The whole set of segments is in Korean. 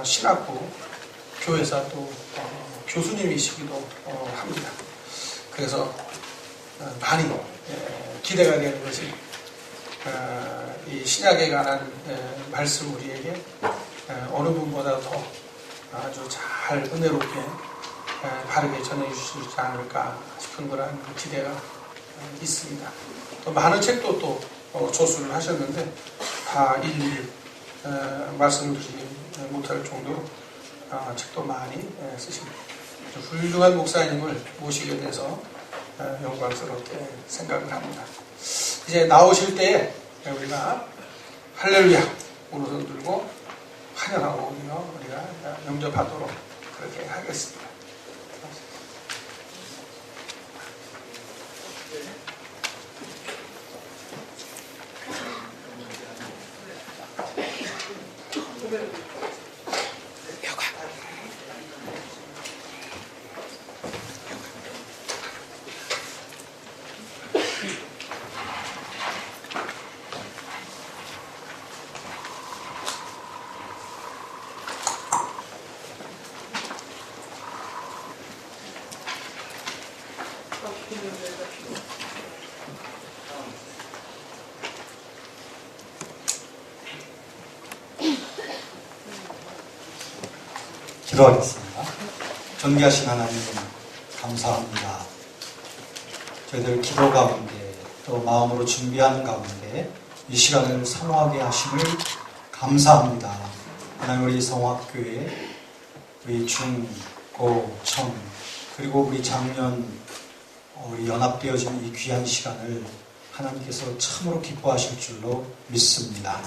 신학부 교회사 또 교수님이시기도 합니다. 그래서 많이 기대가 되는 것이 이 신약에 관한 말씀 우리에게 어느 분보다 더 아주 잘 은혜롭게 바르게 전해주시지 않을까 싶은 그런 기대가 있습니다. 또 많은 책도 또 조수를 하셨는데 다 일일이 말씀을 드리지 못할 정도로 책도 많이 쓰십니다. 훌륭한 목사님을 모시게 돼서 영광스럽게 생각을 합니다. 이제 나오실 때에 우리가 할렐루야 오른손 들고 환영하고 우리가 영접하도록 그렇게 하겠습니다. 기도하겠습니다. 존귀하신 하나님 감사합니다. 저희들 기도 가운데 또 마음으로 준비하는 가운데 이 시간을 사모하게 하심을 감사합니다. 하나님 우리 성화교회 우리 중, 고, 청 그리고 우리 작년 우리 연합되어진 이 귀한 시간을 하나님께서 참으로 기뻐하실 줄로 믿습니다.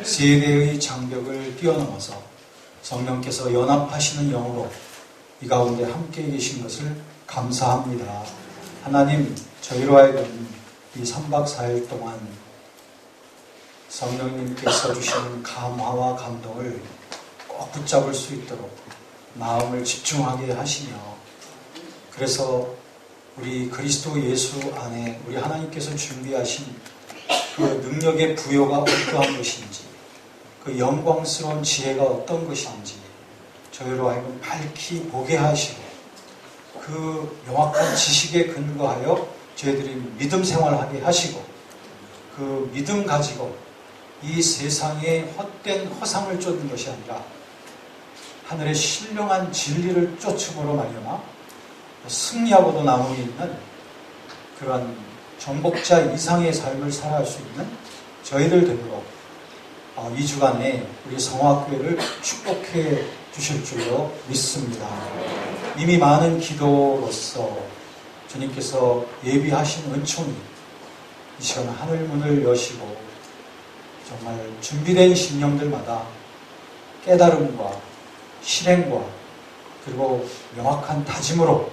세대의 장벽을 뛰어넘어서 성령께서 연합하시는 영으로 이 가운데 함께 계신 것을 감사합니다. 하나님, 저희로 하여금 이 3박 4일 동안 성령님께서 주시는 감화와 감동을 꼭 붙잡을 수 있도록 마음을 집중하게 하시며, 그래서 우리 그리스도 예수 안에 우리 하나님께서 준비하신 그 능력의 부여가 어떠한 것인지, 그 영광스러운 지혜가 어떤 것인지 저희로 하여금 밝히 보게 하시고, 그 명확한 지식에 근거하여 저희들이 믿음 생활하게 하시고, 그 믿음 가지고 이 세상에 헛된 허상을 쫓는 것이 아니라 하늘의 신령한 진리를 쫓음으로 말미암아 승리하고도 남음이 있는 그러한 정복자 이상의 삶을 살아갈 수 있는 저희들 되도록 2주간에 우리 성화교회를 축복해 주실 줄로 믿습니다. 이미 많은 기도로서 주님께서 예비하신 은총이 이 시간 하늘문을 여시고 정말 준비된 심령들마다 깨달음과 실행과 그리고 명확한 다짐으로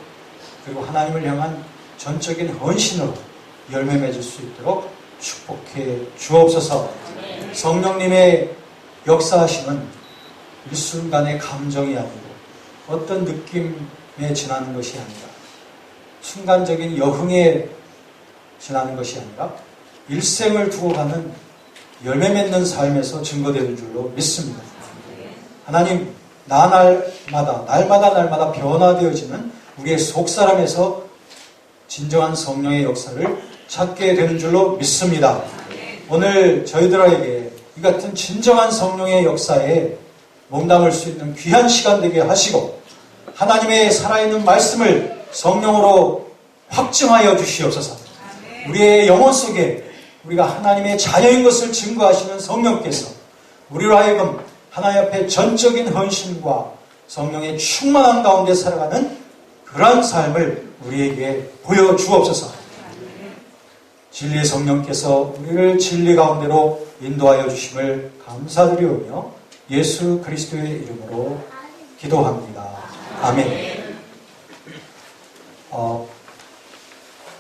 그리고 하나님을 향한 전적인 헌신으로 열매 맺을 수 있도록 축복해 주옵소서. 성령님의 역사하심은 일순간의 감정이 아니고 어떤 느낌에 지나는 것이 아니라 순간적인 여흥에 지나는 것이 아니라 일생을 두고 가는 열매 맺는 삶에서 증거되는 줄로 믿습니다. 하나님, 날마다 변화되어지는 우리의 속사람에서 진정한 성령의 역사를 찾게 되는 줄로 믿습니다. 오늘 저희들에게 이 같은 진정한 성령의 역사에 몸담을 수 있는 귀한 시간 되게 하시고 하나님의 살아있는 말씀을 성령으로 확증하여 주시옵소서. 우리의 영혼 속에 우리가 하나님의 자녀인 것을 증거하시는 성령께서 우리로 하여금 하나님 앞에 전적인 헌신과 성령의 충만한 가운데 살아가는 그러한 삶을 우리에게 보여주옵소서. 진리의 성령께서 우리를 진리 가운데로 인도하여 주심을 감사드리오며 예수 그리스도의 이름으로 기도합니다. 아멘.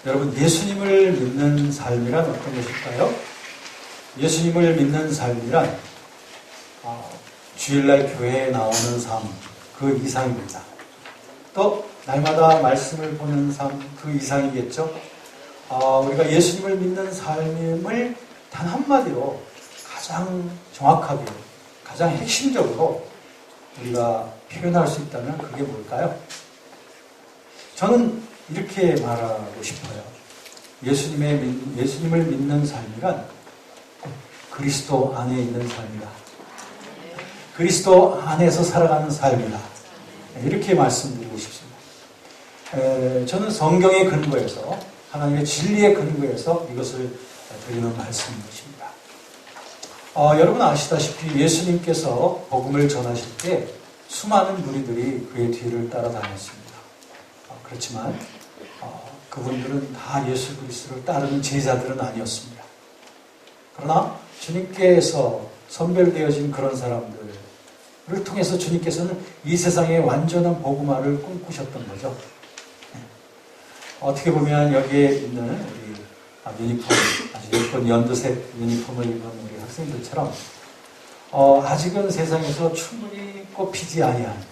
여러분, 예수님을 믿는 삶이란 어떤 것일까요? 예수님을 믿는 삶이란 주일날 교회에 나오는 삶 그 이상입니다. 또 날마다 말씀을 보는 삶 그 이상이겠죠. 우리가 예수님을 믿는 삶을 단 한마디로 가장 정확하게, 가장 핵심적으로 우리가 표현할 수 있다면 그게 뭘까요? 저는 이렇게 말하고 싶어요. 예수님을 믿는 삶이란 그리스도 안에 있는 삶이다. 그리스도 안에서 살아가는 삶이다. 이렇게 말씀드리고 싶습니다. 저는 성경의 근거에서, 하나님의 진리의 근거에서 이것을 드리는 말씀인 것입니다. 여러분 아시다시피 예수님께서 복음을 전하실 때 수많은 무리들이 그의 뒤를 따라다녔습니다. 그렇지만 그분들은 다 예수 그리스도를 따르는 제자들은 아니었습니다. 그러나 주님께서 선별되어진 그런 사람들을 통해서 주님께서는 이 세상에 완전한 복음화를 꿈꾸셨던 거죠. 어떻게 보면 여기에 있는 우리 유니폼, 아주 예쁜 연두색 유니폼을 입은 우리 학생들처럼 아직은 세상에서 충분히 꼽히지 아니한,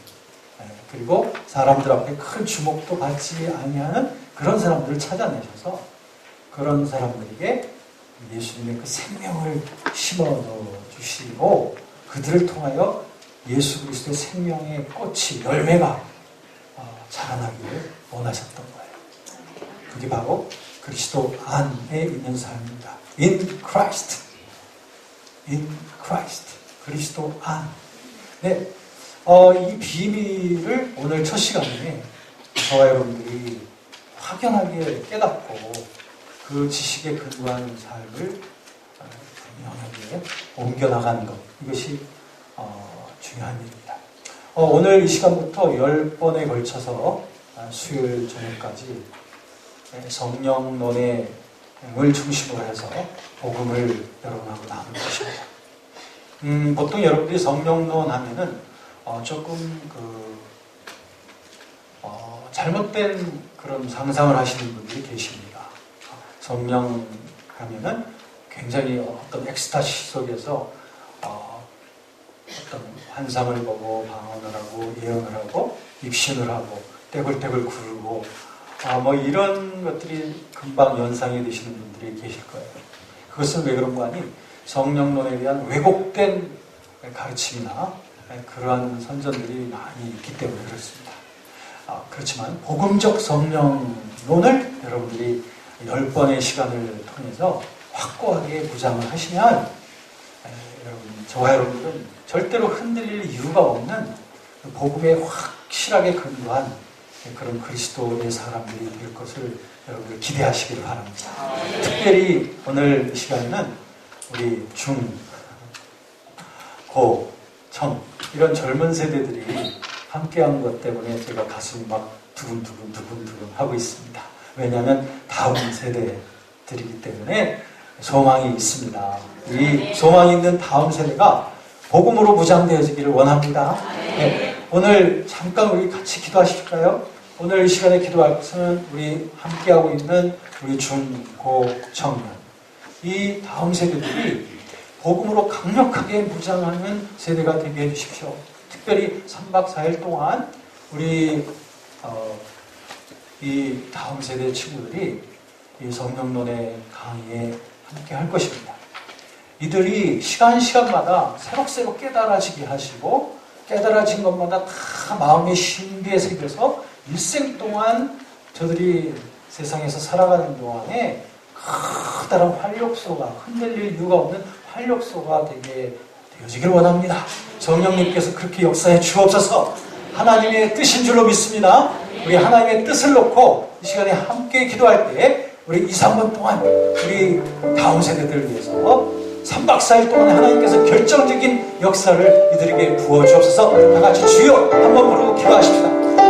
그리고 사람들 앞에 큰 주목도 받지 아니하는 그런 사람들을 찾아내셔서 그런 사람들에게 예수님의 그 생명을 심어 주시고 그들을 통하여 예수 그리스도의 생명의 꽃이, 열매가 자라나기를 원하셨던 거예요. 그게 바로 그리스도 안에 있는 삶입니다. In Christ. In Christ. 그리스도 안. 네. 이 비밀을 오늘 첫 시간에 저와 여러분들이 확연하게 깨닫고 그 지식에 근거한 삶을 영역에 옮겨나가는 것. 이것이 중요한 일입니다. 오늘 이 시간부터 10번에 걸쳐서 수요일 저녁까지 성령논의을 중심으로 해서 복음을 여러분하고 나눌 것입니다. 보통 여러분들이 성령론 하면은 조금 잘못된 그런 상상을 하시는 분들이 계십니다. 성령 하면은 굉장히 어떤 엑스타시 속에서 어떤 환상을 보고 방언을 하고 예언을 하고 입신을 하고 떼굴떼굴 구르고 뭐 이런 것들이 금방 연상이 되시는 분들이 계실 거예요. 그것은 왜 그런 거 아니? 성령론에 대한 왜곡된 가르침이나 그러한 선전들이 많이 있기 때문에 그렇습니다. 그렇지만 복음적 성령론을 여러분들이 10번의 시간을 통해서 확고하게 무장을 하시면 저와 여러분들은 절대로 흔들릴 이유가 없는 복음에 확실하게 근거한 그런 그리스도의 사람들이 될 것을 여러분들 기대하시기를 바랍니다. 특별히 오늘 이 시간에는 우리 중, 고, 청 이런 젊은 세대들이 함께한 것 때문에 제가 가슴이 막 두근두근 하고 있습니다. 왜냐하면 다음 세대들이기 때문에 소망이 있습니다. 이 소망이 있는 다음 세대가 복음으로 무장되어지기를 원합니다. 네, 오늘 잠깐 우리 같이 기도하실까요? 오늘 이 시간에 기도할 것은 우리 함께하고 있는 우리 중, 고, 청년 이 다음 세대들이 복음으로 강력하게 무장하는 세대가 되게 해주십시오. 특별히 3박 4일 동안 우리 이 다음 세대 친구들이 이 성령론의 강의에 함께 할 것입니다. 이들이 시간마다 새록새록 깨달아지게 하시고 깨달아진 것마다 다 마음의 신비에 새겨서 일생 동안 저들이 세상에서 살아가는 동안에 커다란 활력소가, 흔들릴 이유가 없는 활력소가 되게 되어지길 원합니다. 성령님께서 그렇게 역사해 주옵소서. 하나님의 뜻인 줄로 믿습니다. 우리 하나님의 뜻을 놓고 이 시간에 함께 기도할 때 우리 2, 3분 동안 우리 다음 세대들을 위해서 3박 4일 동안 하나님께서 결정적인 역사를 이들에게 부어 주옵소서. 다 같이 주여 한번 부르고 기도하십시다.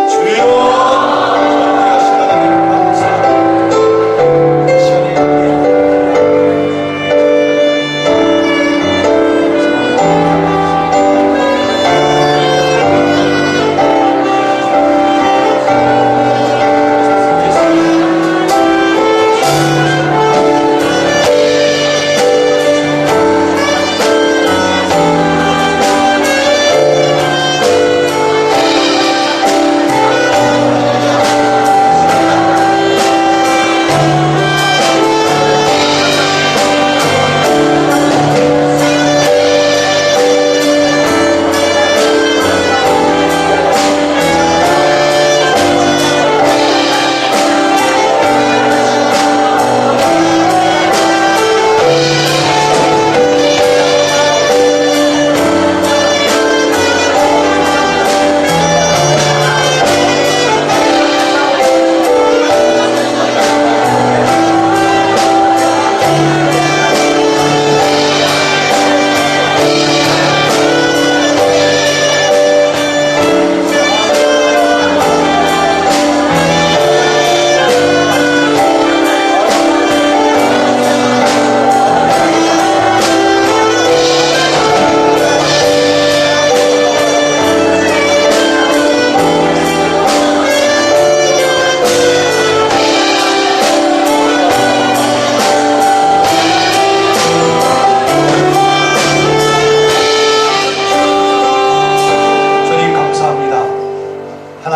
주여!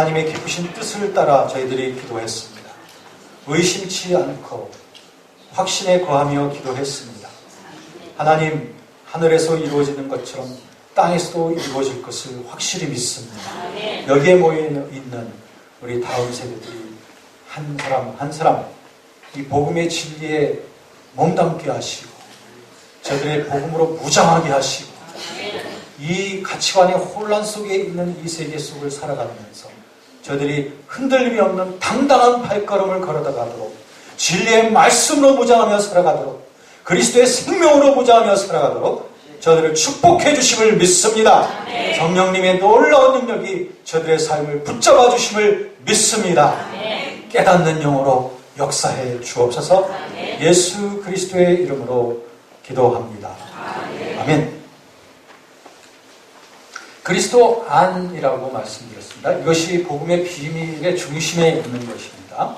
하나님의 기쁘신 뜻을 따라 저희들이 기도했습니다. 의심치 않고 확신에 거하며 기도했습니다. 하나님, 하늘에서 이루어지는 것처럼 땅에서도 이루어질 것을 확실히 믿습니다. 여기에 모여있는 우리 다음 세대들이 한 사람 한 사람 이 복음의 진리에 몸담게 하시고 저들의 복음으로 무장하게 하시고 이 가치관의 혼란 속에 있는 이 세계 속을 살아가면서 저들이 흔들림이 없는 당당한 발걸음을 걸어가도록 진리의 말씀으로 무장하며 살아가도록 그리스도의 생명으로 무장하며 살아가도록 저들을 축복해 주심을 믿습니다. 성령님의 놀라운 능력이 저들의 삶을 붙잡아 주심을 믿습니다. 깨닫는 영으로 역사해 주옵소서. 예수 그리스도의 이름으로 기도합니다. 아멘. 그리스도 안이라고 말씀드렸습니다. 이것이 복음의 비밀의 중심에 있는 것입니다.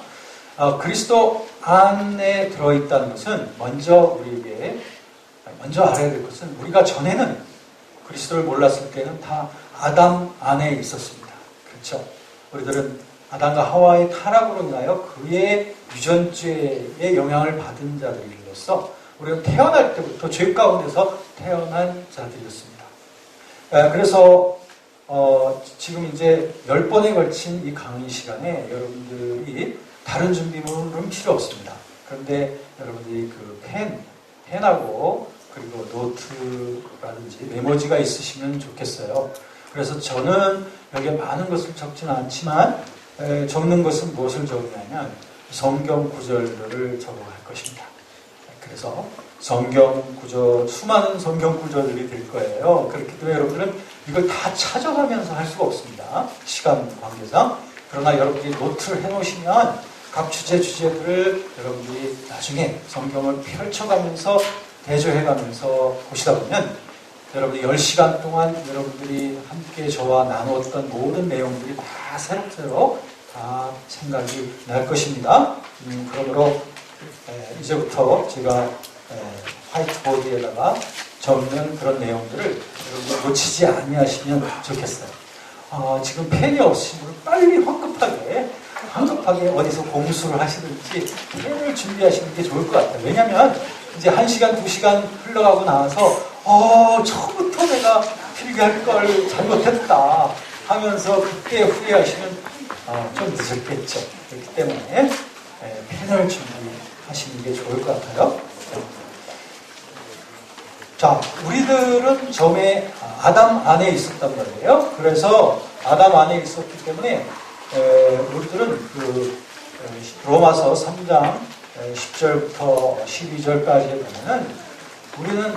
그리스도 안에 들어있다는 것은 먼저 알아야 될 것은 우리가 전에는 그리스도를 몰랐을 때는 다 아담 안에 있었습니다. 그렇죠? 우리들은 아담과 하와의 타락으로 인하여 그의 유전죄의 영향을 받은 자들로서 우리는 태어날 때부터 죄 가운데서 태어난 자들이었습니다. 그래서 지금 이제 10번에 걸친 이 강의 시간에 여러분들이 다른 준비물은 필요 없습니다. 그런데 여러분들이 그 펜하고 그리고 노트라든지 메모지가 있으시면 좋겠어요. 그래서 저는 여기에 많은 것을 적지는 않지만 적는 것은 무엇을 적느냐면 성경 구절들을 적어갈 것입니다. 그래서 성경 구절, 수많은 성경 구절들이 될 거예요. 그렇기 때문에 여러분들은 이걸 다 찾아가면서 할 수가 없습니다. 시간 관계상. 그러나 여러분들이 노트를 해놓으시면 각 주제들을 여러분들이 나중에 성경을 펼쳐가면서 대조해가면서 보시다 보면 여러분이 10시간 동안 여러분들이 함께 저와 나누었던 모든 내용들이 다 새록새록 다 생각이 날 것입니다. 그러므로 이제부터 제가 화이트보드에다가 적는 그런 내용들을 여러분 놓치지 아니하시면 좋겠어요. 지금 펜이 없으신 분은 빨리 황급하게 어디서 공수를 하시든지 펜을 준비하시는 게 좋을 것 같아요. 왜냐하면 이제 1시간, 2시간 흘러가고 나서 처음부터 내가 필기할 걸 잘못했다 하면서 그때 후회하시면 좀 늦었겠죠. 그렇기 때문에 펜을 준비하시는 게 좋을 것 같아요. 자, 우리들은 처음에 아담 안에 있었단 말이에요. 그래서 아담 안에 있었기 때문에 우리들은 로마서 3장 10절부터 12절까지 보면은 우리는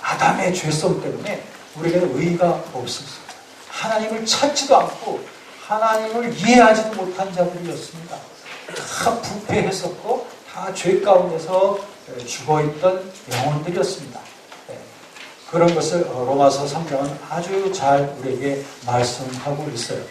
아담의 죄성 때문에 우리에게는 의의가 없었습니다. 하나님을 찾지도 않고 하나님을 이해하지도 못한 자들이었습니다. 다 부패했었고 다 죄 가운데서 죽어있던 영혼들이었습니다. 그런 것을 로마서 3장은 아주 잘 우리에게 말씀하고 있어요.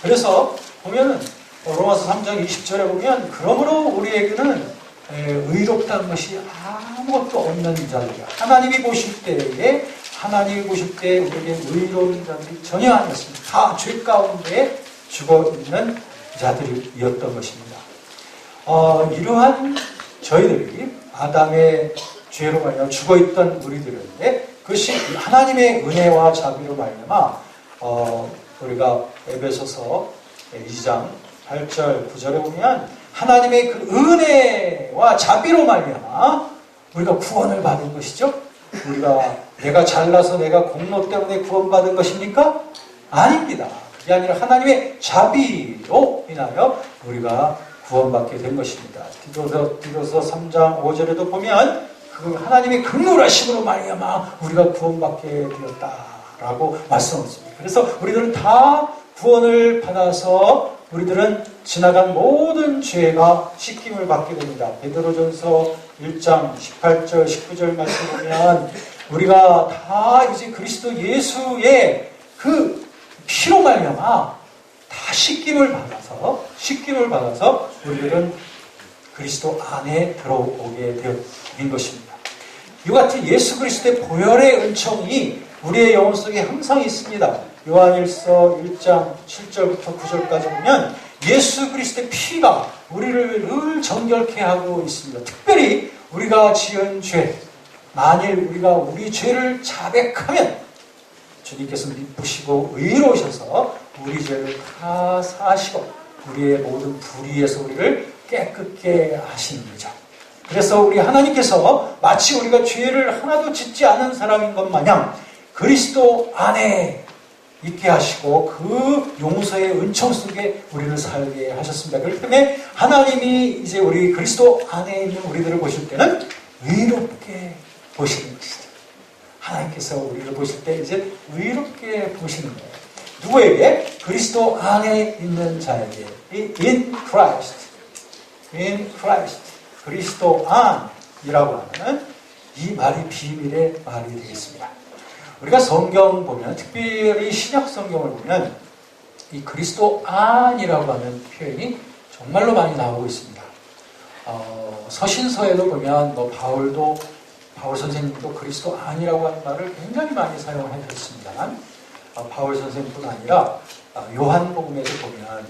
그래서 보면은 로마서 3장 20절에 보면 그러므로 우리에게는 의롭다는 것이 아무것도 없는 자들이야. 하나님이 보실 때에 우리에게 의로운 자들이 전혀 아니었습니다. 다 죄 가운데 죽어있는 자들이었던 것입니다. 이러한 저희들이 아담의 죄로 말미암아 죽어있던 우리들인데 그것이 하나님의 은혜와 자비로 말미암아 우리가 에베소서 2장 8절 9절에 보면 하나님의 그 은혜와 자비로 말미암아 우리가 구원을 받은 것이죠. 내가 잘나서 내가 공로 때문에 구원받은 것입니까? 아닙니다. 그게 아니라 하나님의 자비로 인하여 우리가 구원받게 된 것입니다. 디도서 3장 5절에도 보면 그 하나님의 긍휼하심으로 말미암아 우리가 구원받게 되었다라고 말씀하셨습니다. 그래서 우리들은 다 구원을 받아서 우리들은 지나간 모든 죄가 씻김을 받게 됩니다. 베드로전서 1장 18절 19절 말씀 보면 우리가 다 이제 그리스도 예수의 그 피로 말미암아 다 씻김을 받아서 우리들은 그리스도 안에 들어오게 된 것입니다. 이와 같은 예수 그리스도의 보혈의 은총이 우리의 영혼 속에 항상 있습니다. 요한일서 1장 7절부터 9절까지 보면 예수 그리스도의 피가 우리를 늘 정결케 하고 있습니다. 특별히 우리가 지은 죄, 만일 우리가 우리 죄를 자백하면 주님께서 미쁘시고 의로우셔서 우리 죄를 다 사하시고 우리의 모든 불의에서 우리를 깨끗게 하시는 거죠. 그래서 우리 하나님께서 마치 우리가 죄를 하나도 짓지 않은 사람인 것 마냥 그리스도 안에 있게 하시고 그 용서의 은총 속에 우리를 살게 하셨습니다. 그렇기 때문에 하나님이 이제 우리 그리스도 안에 있는 우리들을 보실 때는 의롭게 보시는 것이죠. 하나님께서 우리를 보실 때 이제 의롭게 보시는 거예요. 누구에게? 그리스도 안에 있는 자에게. In Christ. In Christ. 그리스도 안이라고 하는 이 말이 비밀의 말이 되겠습니다. 우리가 성경 보면, 특별히 신약 성경을 보면 이 그리스도 안이라고 하는 표현이 정말로 많이 나오고 있습니다. 서신서에도 보면 바울 선생님도 그리스도 안이라고 하는 말을 굉장히 많이 사용을 해주셨습니다만, 바울 선생님뿐 아니라 요한복음에도 보면,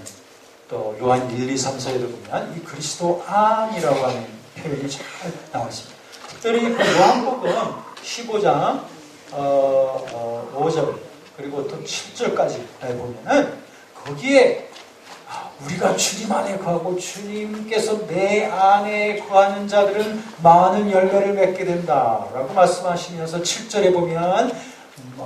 또 요한 1, 2, 3서에도 보면 이 그리스도 안이라고 하는 표현이 잘 나와 있습니다. 특별히 그 요한복음 15장 5절 그리고 또 7절까지 보면은 거기에 우리가 주님 안에 거하고 주님께서 내 안에 거하는 자들은 많은 열매를 맺게 된다라고 말씀하시면서 7절에 보면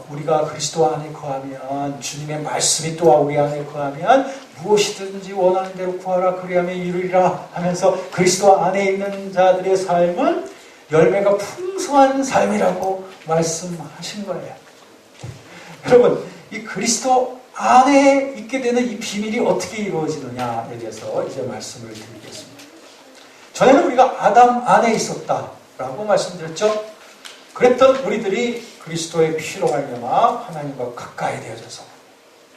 우리가 그리스도 안에 거하면 주님의 말씀이 또한 우리 안에 거하면 무엇이든지 원하는 대로 구하라 그리하면 이루리라 하면서 그리스도 안에 있는 자들의 삶은 열매가 풍성한 삶이라고 말씀하신 거예요. 여러분, 이 그리스도 안에 있게 되는 이 비밀이 어떻게 이루어지느냐에 대해서 이제 말씀을 드리겠습니다. 전에는 우리가 아담 안에 있었다라고 말씀드렸죠. 그랬던 우리들이 그리스도의 피로 말미암아 하나님과 가까이 되어져서,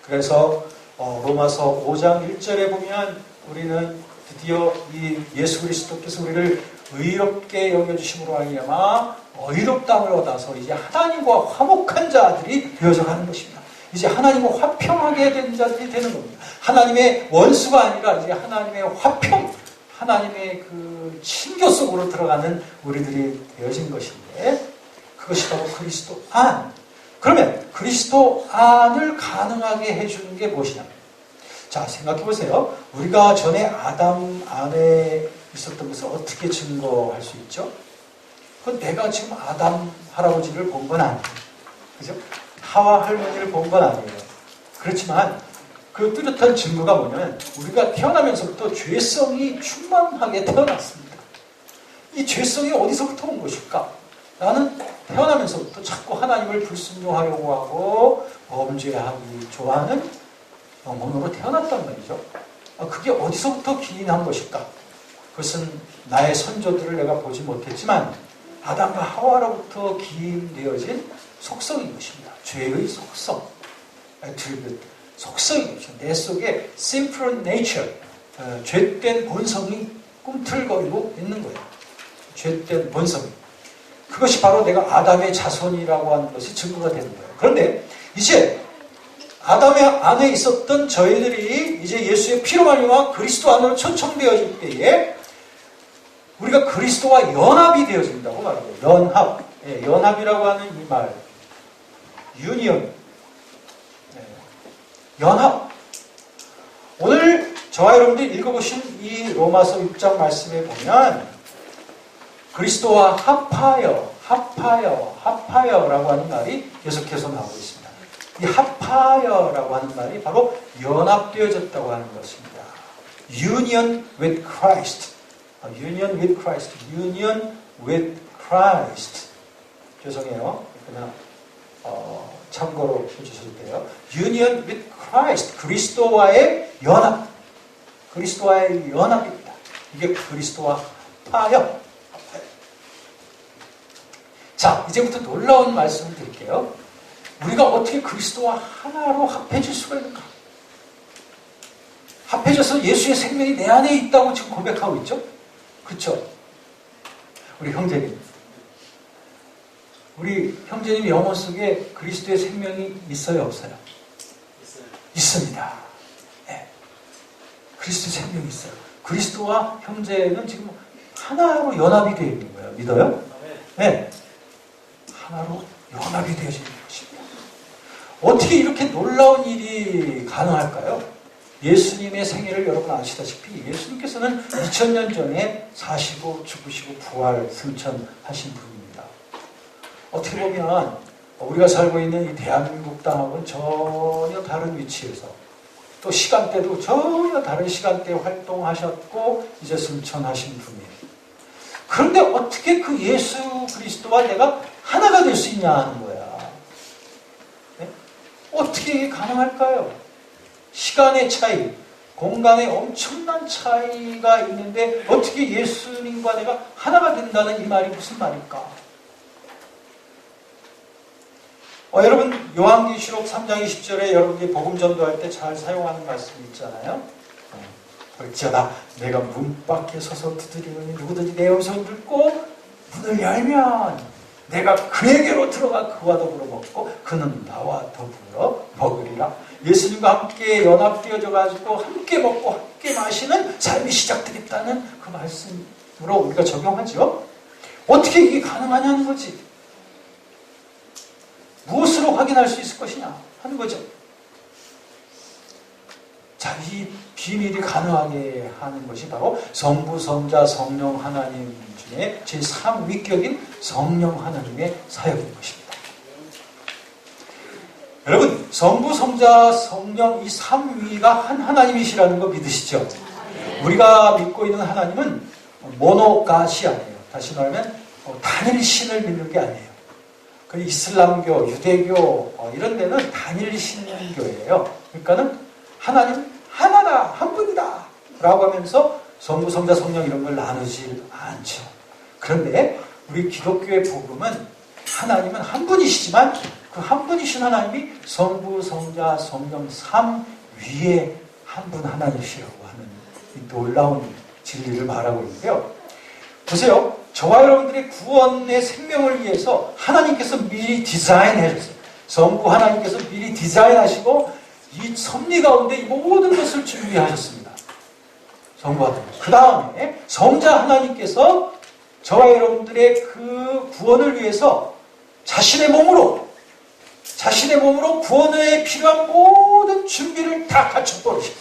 그래서 로마서 5장 1절에 보면 우리는 드디어 이 예수 그리스도께서 우리를 의롭게 여겨주심으로 말미암아 의롭다함을 얻어서 이제 하나님과 화목한 자들이 되어져 가는 것입니다. 이제 하나님과 화평하게 된 자들이 되는 겁니다. 하나님의 원수가 아니라 이제 하나님의 화평, 하나님의 그 친교 속으로 들어가는 우리들이 되어진 것인데, 그것이 바로 그리스도 안. 그러면 그리스도 안을 가능하게 해주는 게 무엇이냐? 자, 생각해 보세요. 우리가 전에 아담 안에 있었던 것을 어떻게 증거할 수 있죠? 그건 내가 지금 아담 할아버지를 본 건 아니에요. 그죠? 하와 할머니를 본 건 아니에요. 그렇지만 그 뚜렷한 증거가 뭐냐면 우리가 태어나면서부터 죄성이 충만하게 태어났습니다. 이 죄성이 어디서부터 온 것일까? 나는 태어나면서부터 자꾸 하나님을 불순종하려고 하고 범죄하기 좋아하는 영혼으로 태어났단 말이죠. 그게 어디서부터 기인한 것일까? 그것은 나의 선조들을 내가 보지 못했지만 아담과 하와로부터 기인되어진 속성인 것입니다. 죄의 속성, 속성인 것이죠. 내 속에 sinful nature, 죄된 본성이 꿈틀거리고 있는 거예요. 죄된 본성이. 그것이 바로 내가 아담의 자손이라고 하는 것이 증거가 되는 거예요. 그런데 이제 아담의 안에 있었던 저희들이 이제 예수의 피로 말미암아 그리스도 안으로 초청되어질 때에 우리가 그리스도와 연합이 되어진다고 말해요. 연합. 연합이라고 하는 이 말. 유니언. 연합. 오늘 저와 여러분들이 읽어보신 이 로마서 6장 말씀에 보면 그리스도와 합하여라고 하는 말이 계속해서 나오고 있습니다. 이 합하여라고 하는 말이 바로 연합되어졌다고 하는 것입니다. Union with Christ. Union with Christ. Union with Christ. 죄송해요. 그냥 참고로 해주실 때요. Union with Christ. 그리스도와의 연합. 그리스도와의 연합입니다. 이게 그리스도와 합하여. 자, 이제부터 놀라운 말씀을 드릴게요. 우리가 어떻게 그리스도와 하나로 합해질 수가 있는가? 합해져서 예수의 생명이 내 안에 있다고 지금 고백하고 있죠? 그렇죠? 우리 형제님. 우리 형제님 영혼 속에 그리스도의 생명이 있어요, 없어요? 있습니다. 네. 그리스도 생명이 있어요. 그리스도와 형제는 지금 하나로 연합이 되어 있는 거예요. 믿어요? 네. 하나로 연합이 되어지는 것입니다. 어떻게 이렇게 놀라운 일이 가능할까요? 예수님의 생애를 여러분 아시다시피 예수님께서는 2000년 전에 사시고 죽으시고 부활 승천하신 분입니다. 어떻게 보면 우리가 살고 있는 이 대한민국 땅하고는 전혀 다른 위치에서 또 시간대도 전혀 다른 시간대에 활동하셨고 이제 승천하신 분이에요. 그런데 어떻게 그 예수 그리스도와 내가 하나가 될 수 있냐 하는 거야. 네? 어떻게 이게 가능할까요? 시간의 차이, 공간의 엄청난 차이가 있는데 어떻게 예수님과 내가 하나가 된다는 이 말이 무슨 말일까? 여러분 요한계시록 3장 20절에 여러분이 복음 전도할 때 잘 사용하는 말씀이 있잖아요. 볼지어다 내가 문 밖에 서서 두드리니 누구든지 내 음성을 듣고 문을 열면 내가 그에게로 들어가 그와 더불어 먹고 그는 나와 더불어 먹으리라. 예수님과 함께 연합되어져 가지고 함께 먹고 함께 마시는 삶이 시작되겠다는 그 말씀으로 우리가 적용하죠. 어떻게 이게 가능하냐는 거지. 무엇으로 확인할 수 있을 것이냐 하는 거죠. 자, 이 비밀이 가능하게 하는 것이 바로 성부, 성자, 성령 하나님 중에 제3위격인 성령 하나님의 사역인 것입니다. 여러분, 성부, 성자, 성령 이 3위가 한 하나님이시라는 거 믿으시죠? 우리가 믿고 있는 하나님은 모노갓이 아니에요. 다시 말하면 단일 신을 믿는 게 아니에요. 그 이슬람교, 유대교 이런 데는 단일 신교예요. 그러니까는 하나님 하나다, 한 분이다 라고 하면서 성부, 성자, 성령 이런 걸 나누지 않죠. 그런데 우리 기독교의 복음은 하나님은 한 분이시지만 그 한 분이신 하나님이 성부, 성자, 성령 3위에 한 분 하나님이시라고 하는 이 놀라운 진리를 말하고 있는데요. 보세요. 저와 여러분들의 구원의 생명을 위해서 하나님께서 미리 디자인해줬어요. 성부 하나님께서 미리 디자인하시고 이 섭리 가운데 이 모든 것을 준비하셨습니다. 성부 하나님. 그 다음에 성자 하나님께서 저와 여러분들의 그 구원을 위해서 자신의 몸으로 구원에 필요한 모든 준비를 다 갖춰버리셨어요.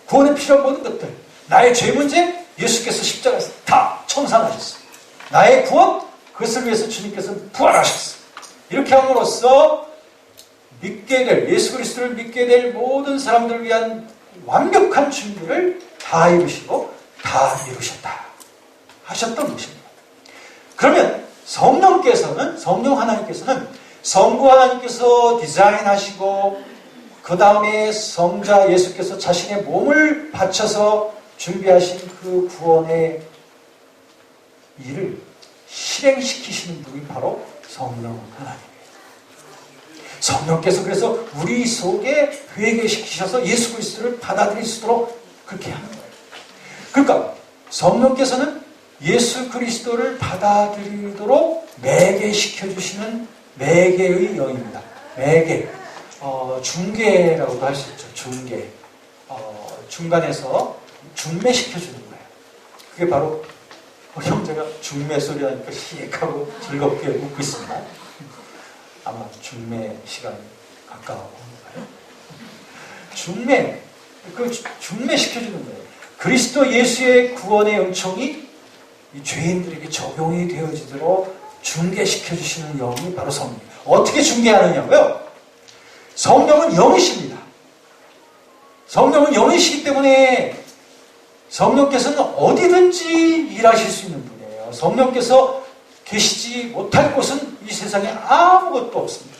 구원에 필요한 모든 것들. 나의 죄 문제 예수께서 십자가에서 다 청산하셨어요. 나의 구원 그것을 위해서 주님께서 부활하셨어요. 이렇게 함으로써 믿게 될 예수 그리스도를 믿게 될 모든 사람들을 위한 완벽한 준비를 다 이루시고 다 이루셨다 하셨던 것입니다. 그러면 성령 하나님께서는 성부 하나님께서 디자인하시고 그 다음에 성자 예수께서 자신의 몸을 바쳐서 준비하신 그 구원의 일을 실행시키시는 분이 바로 성령 하나님이에요. 성령께서 그래서 우리 속에 회개시키셔서 예수 그리스도를 받아들일 수 있도록 그렇게 하는 거예요. 그러니까 성령께서는 예수 그리스도를 받아들이도록 매개시켜주시는 매개의 영입니다. 매개. 중개라고도 할 수 있죠. 중개. 중간에서 중매시켜주는 거예요. 그게 바로 형제가 중매 소리 하니까 시익하고 즐겁게 웃고 있습니다. 아마 중매 시간이 가까워 오는 거예요. 중매시켜주는 거예요. 그리스도 예수의 구원의 은총이 이 죄인들에게 적용이 되어지도록 중개시켜주시는 영이 바로 성령이에요. 어떻게 중개하느냐고요? 성령은 영이십니다. 성령은 영이시기 때문에 성령께서는 어디든지 일하실 수 있는 분이에요. 성령께서 계시지 못할 곳은 이 세상에 아무것도 없습니다.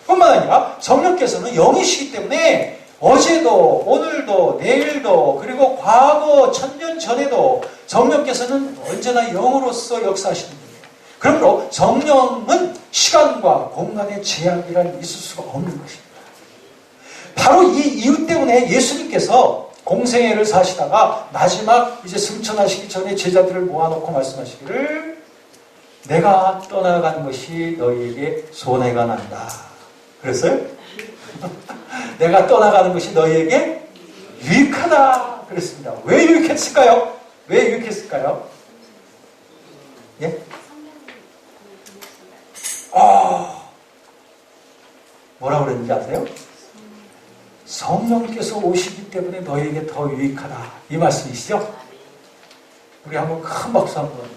뿐만 아니라 성령께서는 영이시기 때문에 어제도 오늘도 내일도 그리고 과거 천년 전에도 성령께서는 언제나 영으로서 역사하시는 분이에요. 그러므로 성령은 시간과 공간의 제약이란 있을 수가 없는 것입니다. 바로 이 이유 때문에 예수님께서 공생애를 사시다가 마지막 이제 승천하시기 전에 제자들을 모아놓고 말씀하시기를 내가 떠나가는 것이 너희에게 손해가 난다. 그랬어요? 내가 떠나가는 것이 너희에게 유익하다 그랬습니다. 왜 유익했을까요? 왜 유익했을까요? 예? 뭐라고 그랬는지 아세요? 성령께서 오시기 때문에 너희에게 더 유익하다. 이 말씀이시죠? 우리 한번 큰 박수 한번.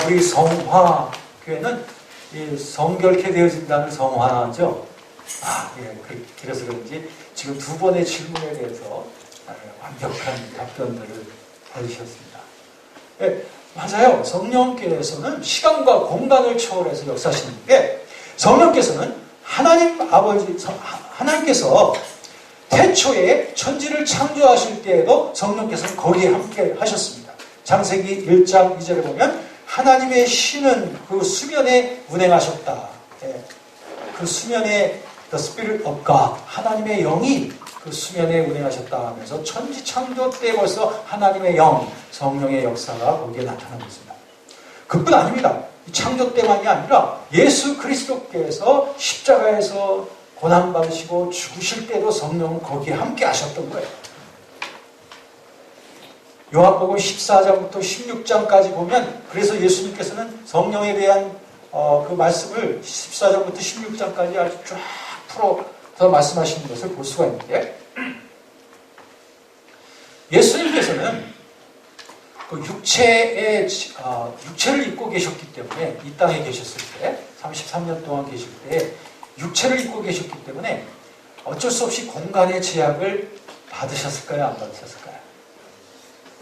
우리 성화교회는 이 성결케 되어진다는 성화죠. 예, 그래서 그런지 지금 두 번의 질문에 대해서 완벽한 답변들을 해주셨습니다. 예, 맞아요. 성령께서는 시간과 공간을 초월해서 역사하시는데, 성령께서는 하나님께서 태초에 천지를 창조하실 때에도 성령께서는 거기에 함께 하셨습니다. 창세기 1장 2절에 보면 하나님의 신은 그 수면에 운행하셨다. 예, 그 수면에 The Spirit of God, 하나님의 영이 그 수면에 운행하셨다 하면서 천지 창조 때 벌써 하나님의 영, 성령의 역사가 거기에 나타나고 있습니다. 그뿐 아닙니다. 창조 때만이 아니라 예수 그리스도께서 십자가에서 고난받으시고 죽으실 때도 성령은 거기에 함께 하셨던 거예요. 요한복음 14장부터 16장까지 보면, 그래서 예수님께서는 성령에 대한 그 말씀을 14장부터 16장까지 아주 쫙 풀어서 말씀하시는 것을 볼 수가 있는데, 예수님께서는 그 육체를 입고 계셨기 때문에, 이 땅에 계셨을 때 33년 동안 계실 때 육체를 입고 계셨기 때문에 어쩔 수 없이 공간의 제약을 받으셨을까요? 안 받으셨을까요?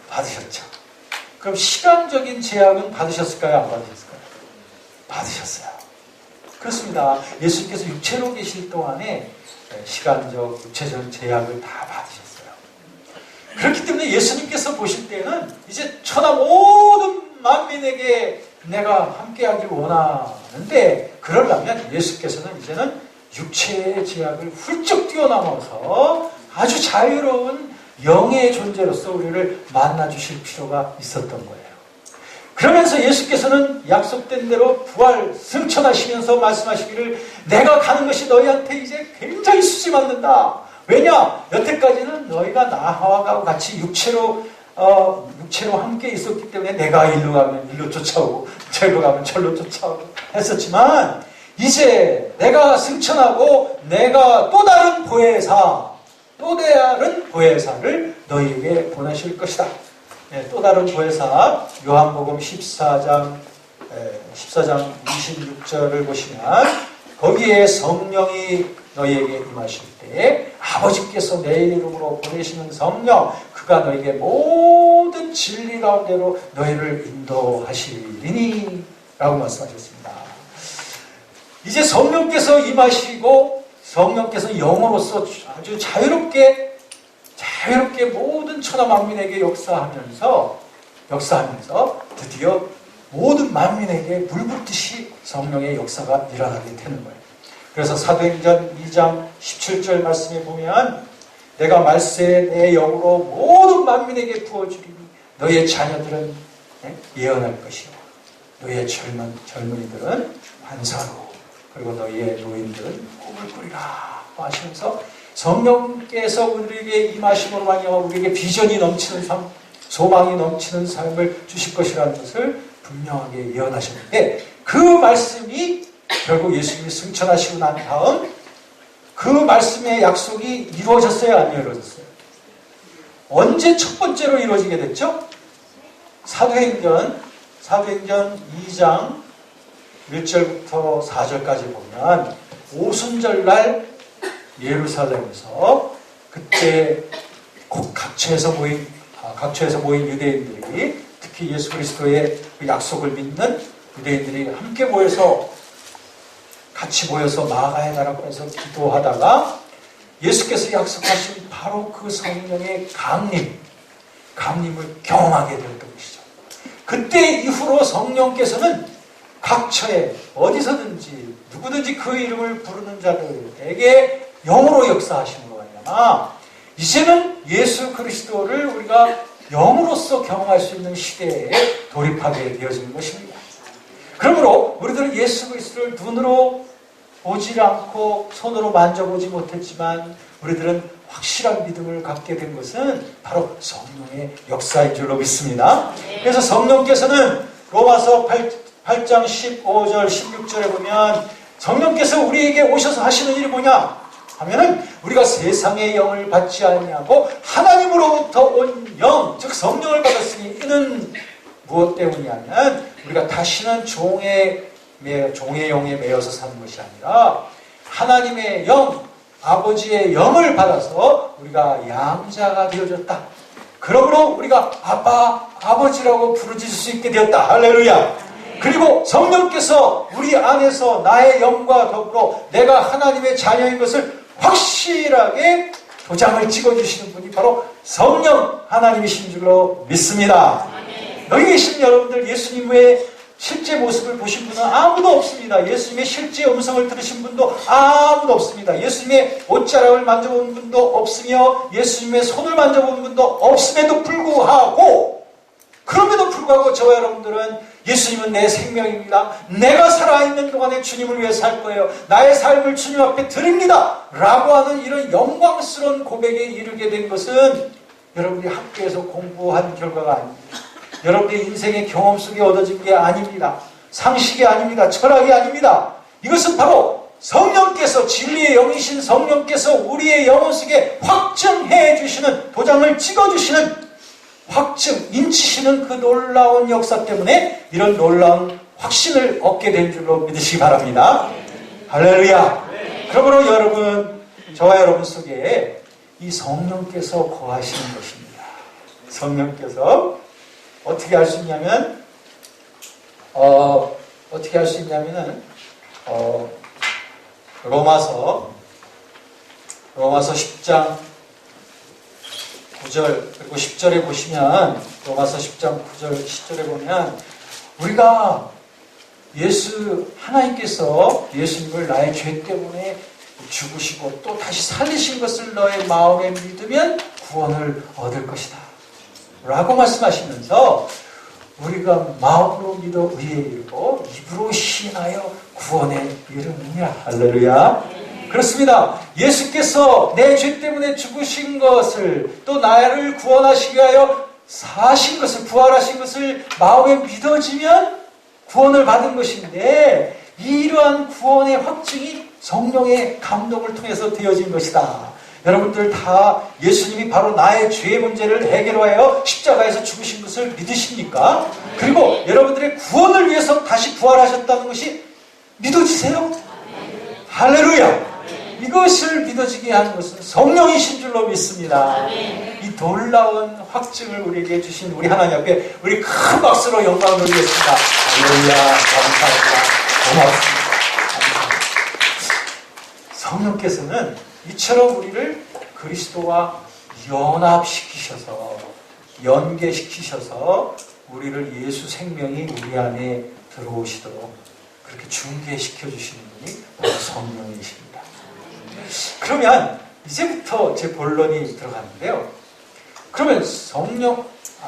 받으셨죠. 그럼 시간적인 제약은 받으셨을까요? 안 받으셨을까요? 받으셨어요. 그렇습니다. 예수님께서 육체로 계실 동안에 시간적, 육체적 제약을 다 받으셨어요. 그렇기 때문에 예수님께서 보실 때는 이제 천하 모든 만민에게 내가 함께하길 원하는데, 그러려면 예수께서는 이제는 육체의 제약을 훌쩍 뛰어넘어서 아주 자유로운 영의 존재로서 우리를 만나주실 필요가 있었던 거예요. 그러면서 예수께서는 약속된 대로 부활 승천하시면서 말씀하시기를, 내가 가는 것이 너희한테 이제 굉장히 수지 맞는다. 왜냐? 여태까지는 너희가 나와 같이 육체로 함께 있었기 때문에 내가 일로 가면 일로 쫓아오고 절로 가면 절로 쫓아오고 했었지만, 이제 내가 승천하고 내가 또 다른 보혜사를 너희에게 보내실 것이다. 네, 또 다른 보혜사, 요한복음 14장 26절을 보시면 거기에 성령이 너희에게 임하실 때 아버지께서 내 이름으로 보내시는 성령, 그가 너희에게 모든 진리 가운데로 너희를 인도하시리니 라고 말씀하셨습니다. 이제 성령께서 임하시고 성령께서 영으로서 아주 자유롭게 모든 천하 만민에게 역사하면서 드디어 모든 만민에게 물붓듯이 성령의 역사가 일어나게 되는 거예요. 그래서 사도행전 2장 17절 말씀에 보면, 내가 말세 내 영으로 모든 만민에게 부어주리니 너희의 자녀들은 예언할 것이요, 너희의 젊은이들은 환사로, 그리고 너희의 노인들은 꿈을 꾸리라 하시면서 성령께서 우리에게 임하심으로 말미암아 우리에게 비전이 넘치는 삶, 소망이 넘치는 삶을 주실 것이라는 것을 분명하게 예언하셨는데, 그 말씀이 결국 예수님이 승천하시고 난 다음 그 말씀의 약속이 이루어졌어요? 안 이루어졌어요? 언제 첫 번째로 이루어지게 됐죠? 사도행전 2장 1절부터 4절까지 보면, 오순절날 예루살렘에서 그때 각처에서 모인 유대인들이, 특히 예수 그리스도의 그 약속을 믿는 유대인들이 함께 같이 모여서 마가의 나라에서 기도하다가 예수께서 약속하신 바로 그 성령의 강림을 경험하게 되었던 것이죠. 그때 이후로 성령께서는 각처에 어디서든지 누구든지 그 이름을 부르는 자들에게 영으로 역사하심으로 말미암아 이제는 예수 그리스도를 우리가 영으로서 경험할 수 있는 시대에 돌입하게 되어지는 것입니다. 그러므로 우리들은 예수 그리스도를 눈으로 보지 않고 손으로 만져보지 못했지만 우리들은 확실한 믿음을 갖게 된 것은 바로 성령의 역사인 줄로 믿습니다. 그래서 성령께서는 로마서 8장 15절 16절에 보면 성령께서 우리에게 오셔서 하시는 일이 뭐냐 하면은 우리가 세상의 영을 받지 아니하고 하나님으로부터 온 영, 즉 성령을 받았으니 이는 무엇 때문이냐면 우리가 다시는 종의 영에 매여서 사는 것이 아니라 하나님의 영, 아버지의 영을 받아서 우리가 양자가 되어졌다. 그러므로 우리가 아빠, 아버지라고 부르짖을 수 있게 되었다. 할렐루야. 그리고 성령께서 우리 안에서 나의 영과 더불어 내가 하나님의 자녀인 것을 확실하게 도장을 찍어주시는 분이 바로 성령 하나님이신 줄로 믿습니다. 여기 계신 여러분들 예수님의 실제 모습을 보신 분은 아무도 없습니다. 예수님의 실제 음성을 들으신 분도 아무도 없습니다. 예수님의 옷자락을 만져본 분도 없으며 예수님의 손을 만져본 분도 없음에도 불구하고 그럼에도 불구하고 저와 여러분들은 예수님은 내 생명입니다. 내가 살아있는 동안에 주님을 위해 살 거예요. 나의 삶을 주님 앞에 드립니다. 라고 하는 이런 영광스러운 고백에 이르게 된 것은 여러분이 학교에서 공부한 결과가 아닙니다. 여러분의 인생의 경험 속에 얻어진 게 아닙니다. 상식이 아닙니다. 철학이 아닙니다. 이것은 바로 성령께서 진리의 영이신 성령께서 우리의 영혼 속에 확증해 주시는 도장을 찍어주시는 확증, 인치시는 그 놀라운 역사 때문에 이런 놀라운 확신을 얻게 된 줄로 믿으시기 바랍니다. 할렐루야. 그러므로 여러분, 저와 여러분 속에 이 성령께서 거하시는 것입니다. 성령께서 어떻게 할 수 있냐면, 로마서 10장 9절 그리고 10절에 보시면 로마서 10장 9절 10절에 보면 우리가 하나님께서 예수님을 나의 죄 때문에 죽으시고 또 다시 살리신 것을 너의 마음에 믿으면 구원을 얻을 것이다 라고 말씀하시면서 우리가 마음으로 믿어 의에 이르고 입으로 시인하여 구원에 이르느니라. 할렐루야. 그렇습니다. 예수께서 내 죄 때문에 죽으신 것을 또 나를 구원하시기 위하여 사신 것을 부활하신 것을 마음에 믿어지면 구원을 받은 것인데 이러한 구원의 확증이 성령의 감동을 통해서 되어진 것이다. 여러분들 다 예수님이 바로 나의 죄의 문제를 해결하여 십자가에서 죽으신 것을 믿으십니까? 그리고 여러분들의 구원을 위해서 다시 부활하셨다는 것이 믿어지세요? 할렐루야! 이것을 믿어지게 하는 것은 성령이신 줄로 믿습니다. 이 놀라운 확증을 우리에게 주신 우리 하나님 앞에 우리 큰 박수로 영광을 드리겠습니다. 할렐루야, 감사합니다. 고맙습니다. 감사합니다. 성령께서는 이처럼 우리를 그리스도와 연계시키셔서 우리를 예수 생명이 우리 안에 들어오시도록 그렇게 중개시켜 주시는 분이 바로 성령이십니다. 그러면 이제부터 제 본론이 들어가는데요. 그러면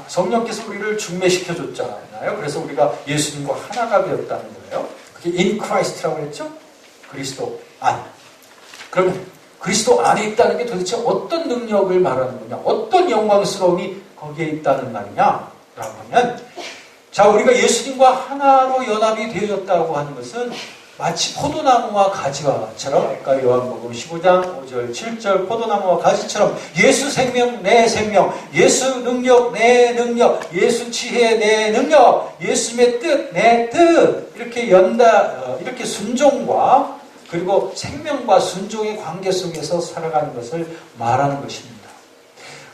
성령께서 우리를 중매시켜 줬잖아요. 그래서 우리가 예수님과 하나가 되었다는 거예요. 그게 in Christ라고 했죠? 그리스도 안. 그러면 그리스도 안에 있다는 게 도대체 어떤 능력을 말하는 거냐? 어떤 영광스러움이 거기에 있다는 말이냐? 라고 하면 자, 우리가 예수님과 하나로 연합이 되어졌다고 하는 것은 마치 포도나무와 가지와처럼 아까 요한복음 15장 5절 7절 포도나무와 가지처럼 예수 생명 내 생명, 예수 능력 내 능력, 예수 지혜 내 능력, 예수님의 뜻 내 뜻 이렇게 이렇게 순종과 그리고 생명과 순종의 관계 속에서 살아가는 것을 말하는 것입니다.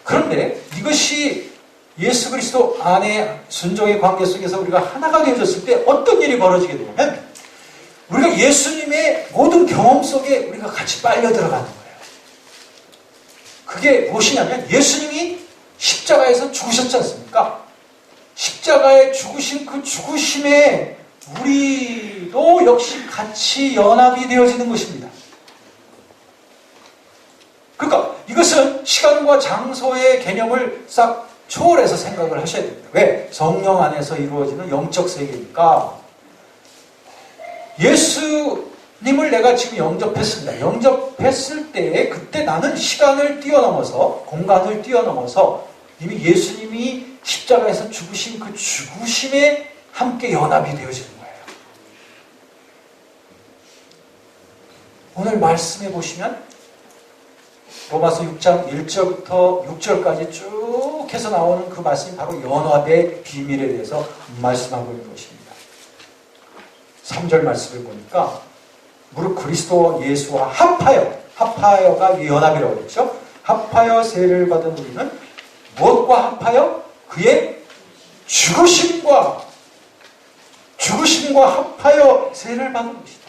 그런데 이것이 예수 그리스도 안에 순종의 관계 속에서 우리가 하나가 되어졌을 때 어떤 일이 벌어지게 되냐면 우리가 예수님의 모든 경험 속에 우리가 같이 빨려 들어가는 거예요. 그게 무엇이냐면 예수님이 십자가에서 죽으셨지 않습니까? 십자가에 죽으신 그 죽으심에 우리도 역시 같이 연합이 되어지는 것입니다. 그러니까 이것은 시간과 장소의 개념을 싹 초월해서 생각을 하셔야 됩니다. 왜? 성령 안에서 이루어지는 영적 세계니까 예수님을 내가 지금 영접했습니다. 영접했을 때 그때 나는 시간을 뛰어넘어서 공간을 뛰어넘어서 이미 예수님이 십자가에서 죽으신 그 죽으심에 함께 연합이 되어지는 거예요. 오늘 말씀해 보시면 로마서 6장 1절부터 6절까지 쭉 해서 나오는 그 말씀이 바로 연합의 비밀에 대해서 말씀하고 있는 것입니다. 3절 말씀을 보니까 무릇 그리스도 예수와 합하여가 연합이라고 그랬죠. 합하여 세례를 받은 우리는 무엇과 합하여? 그의 죽으심과 합하여 세례를 받은 것이다.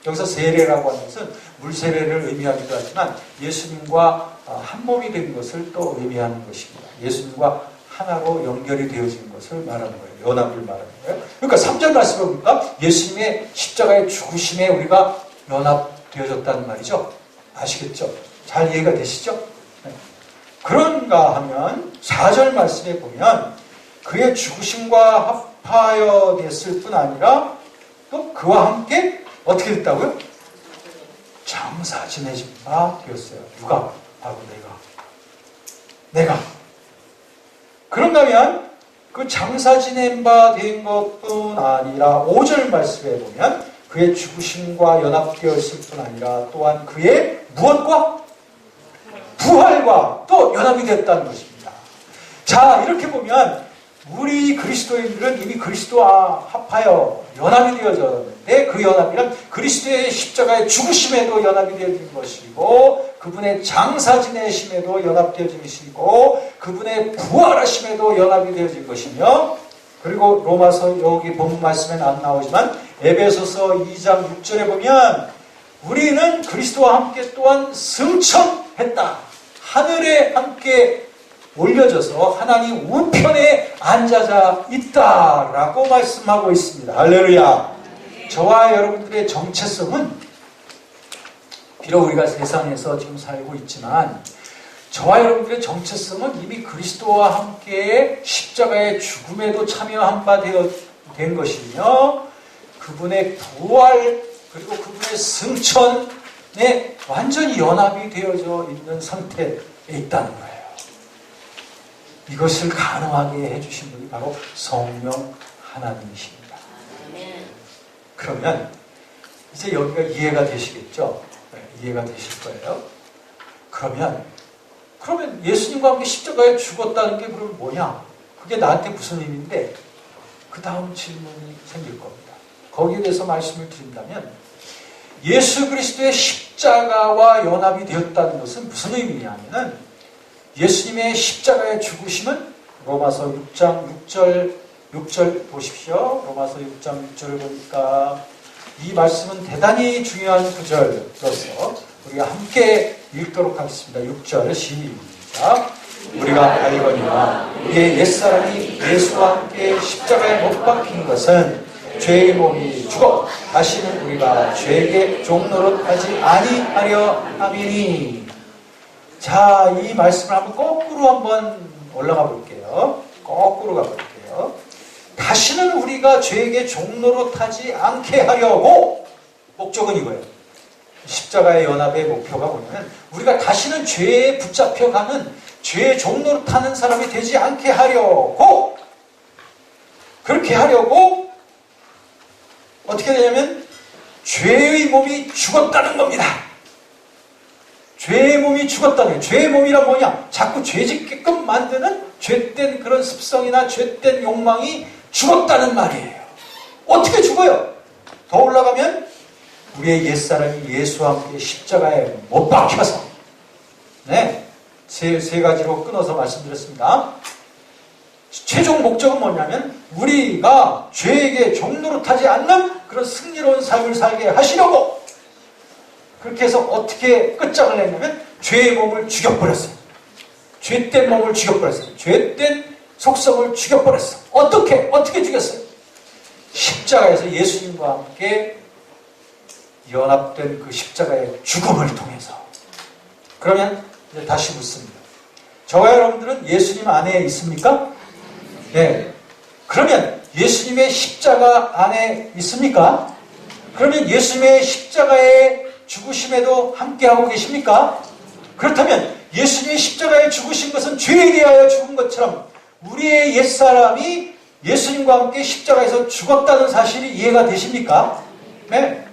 여기서 세례라고 하는 것은 물세례를 의미하기도 하지만 예수님과 한 몸이 된 것을 또 의미하는 것입니다. 예수님과 하나로 연결이 되어진 것을 말하는 거예요. 연합을 말하는 거예요. 그러니까 3절 말씀을 보니까 예수님의 십자가의 죽으심에 우리가 연합되어졌다는 말이죠. 아시겠죠? 잘 이해가 되시죠? 네. 그런가 하면 4절 말씀에 보면 그의 죽으심과 합하여 됐을 뿐 아니라 또 그와 함께 어떻게 됐다고요? 장사 지내신 바 되었어요. 누가? 바로 내가. 그런가 하면 그 장사 지낸 바 된 것뿐 아니라 5절 말씀에 보면 그의 죽으심과 연합되었을 뿐 아니라 또한 그의 무엇과? 부활과 또 연합이 됐다는 것입니다. 자, 이렇게 보면 우리 그리스도인들은 이미 그리스도와 합하여 연합이 되어졌는데 그 연합이란 그리스도의 십자가의 죽으심에도 연합이 되어진 것이고 그분의 장사 지내심에도 연합되어진 것이고 그분의 부활하심에도 연합이 되어진 것이며 그리고 로마서 여기 본문 말씀에는 안 나오지만 에베소서 2장 6절에 보면 우리는 그리스도와 함께 또한 승천했다. 하늘에 함께 올려져서 하나님 우편에 앉아져 있다라고 말씀하고 있습니다. 할렐루야. 저와 여러분들의 정체성은 비록 우리가 세상에서 지금 살고 있지만 저와 여러분들의 정체성은 이미 그리스도와 함께 십자가의 죽음에도 참여한 바 된 것이며 그분의 부활 그리고 그분의 승천에 완전히 연합이 되어져 있는 상태에 있다는 거예요. 이것을 가능하게 해주신 분이 바로 성령 하나님이십니다. 그러면 이제 여기가 이해가 되시겠죠? 네, 이해가 되실 거예요. 그러면 예수님과 함께 십자가에 죽었다는 게 그럼 뭐냐? 그게 나한테 무슨 의미인데 그 다음 질문이 생길 겁니다. 거기에 대해서 말씀을 드린다면 예수 그리스도의 십자가와 연합이 되었다는 것은 무슨 의미냐면은 예수님의 십자가의 죽으심은 로마서 6장 6절 보십시오. 로마서 6장 6절을 보니까 이 말씀은 대단히 중요한 구절이어서 우리가 함께 읽도록 하겠습니다. 6절 시작. 우리가 알거니와 우리의 옛사람이 예수와 함께 십자가에 못 박힌 것은 죄의 몸이 죽어 다시는 우리가 죄에게 종노릇하지 아니하려 함이니. 자, 이 말씀을 한번 거꾸로 한번 올라가 볼게요. 거꾸로 가볼게요. 다시는 우리가 죄에게 종노릇하지 않게 하려고 목적은 이거예요. 십자가의 연합의 목표가 뭐냐면 우리가 다시는 죄에 붙잡혀가는 죄의 종노릇하는 사람이 되지 않게 하려고 그렇게 하려고 어떻게 되냐면 죄의 몸이 죽었다는 겁니다. 죄의 몸이 죽었다는 거예요. 죄의 몸이란 뭐냐? 자꾸 죄짓게끔 만드는 죄된 그런 습성이나 죄된 욕망이 죽었다는 말이에요. 어떻게 죽어요? 더 올라가면 우리의 옛사람이 예수와 함께 십자가에 못 박혀서 세 가지로 끊어서 말씀드렸습니다. 최종 목적은 뭐냐면 우리가 죄에게 종노릇하지 않는 그런 승리로운 삶을 살게 하시려고 그렇게 해서 어떻게 끝장을 냈냐면 죄의 몸을 죽여버렸어요. 죄된 몸을 죽여버렸어요. 죄된 속성을 죽여버렸어요. 어떻게 죽였어요? 십자가에서 예수님과 함께 연합된 그 십자가의 죽음을 통해서. 그러면 이제 다시 묻습니다. 저와 여러분들은 예수님 안에 있습니까? 네. 그러면 예수님의 십자가 안에 있습니까? 그러면 예수님의 십자가의 죽으심에도 함께하고 계십니까? 그렇다면 예수님의 십자가에 죽으신 것은 죄에 대하여 죽은 것처럼 우리의 옛사람이 예수님과 함께 십자가에서 죽었다는 사실이 이해가 되십니까? 네.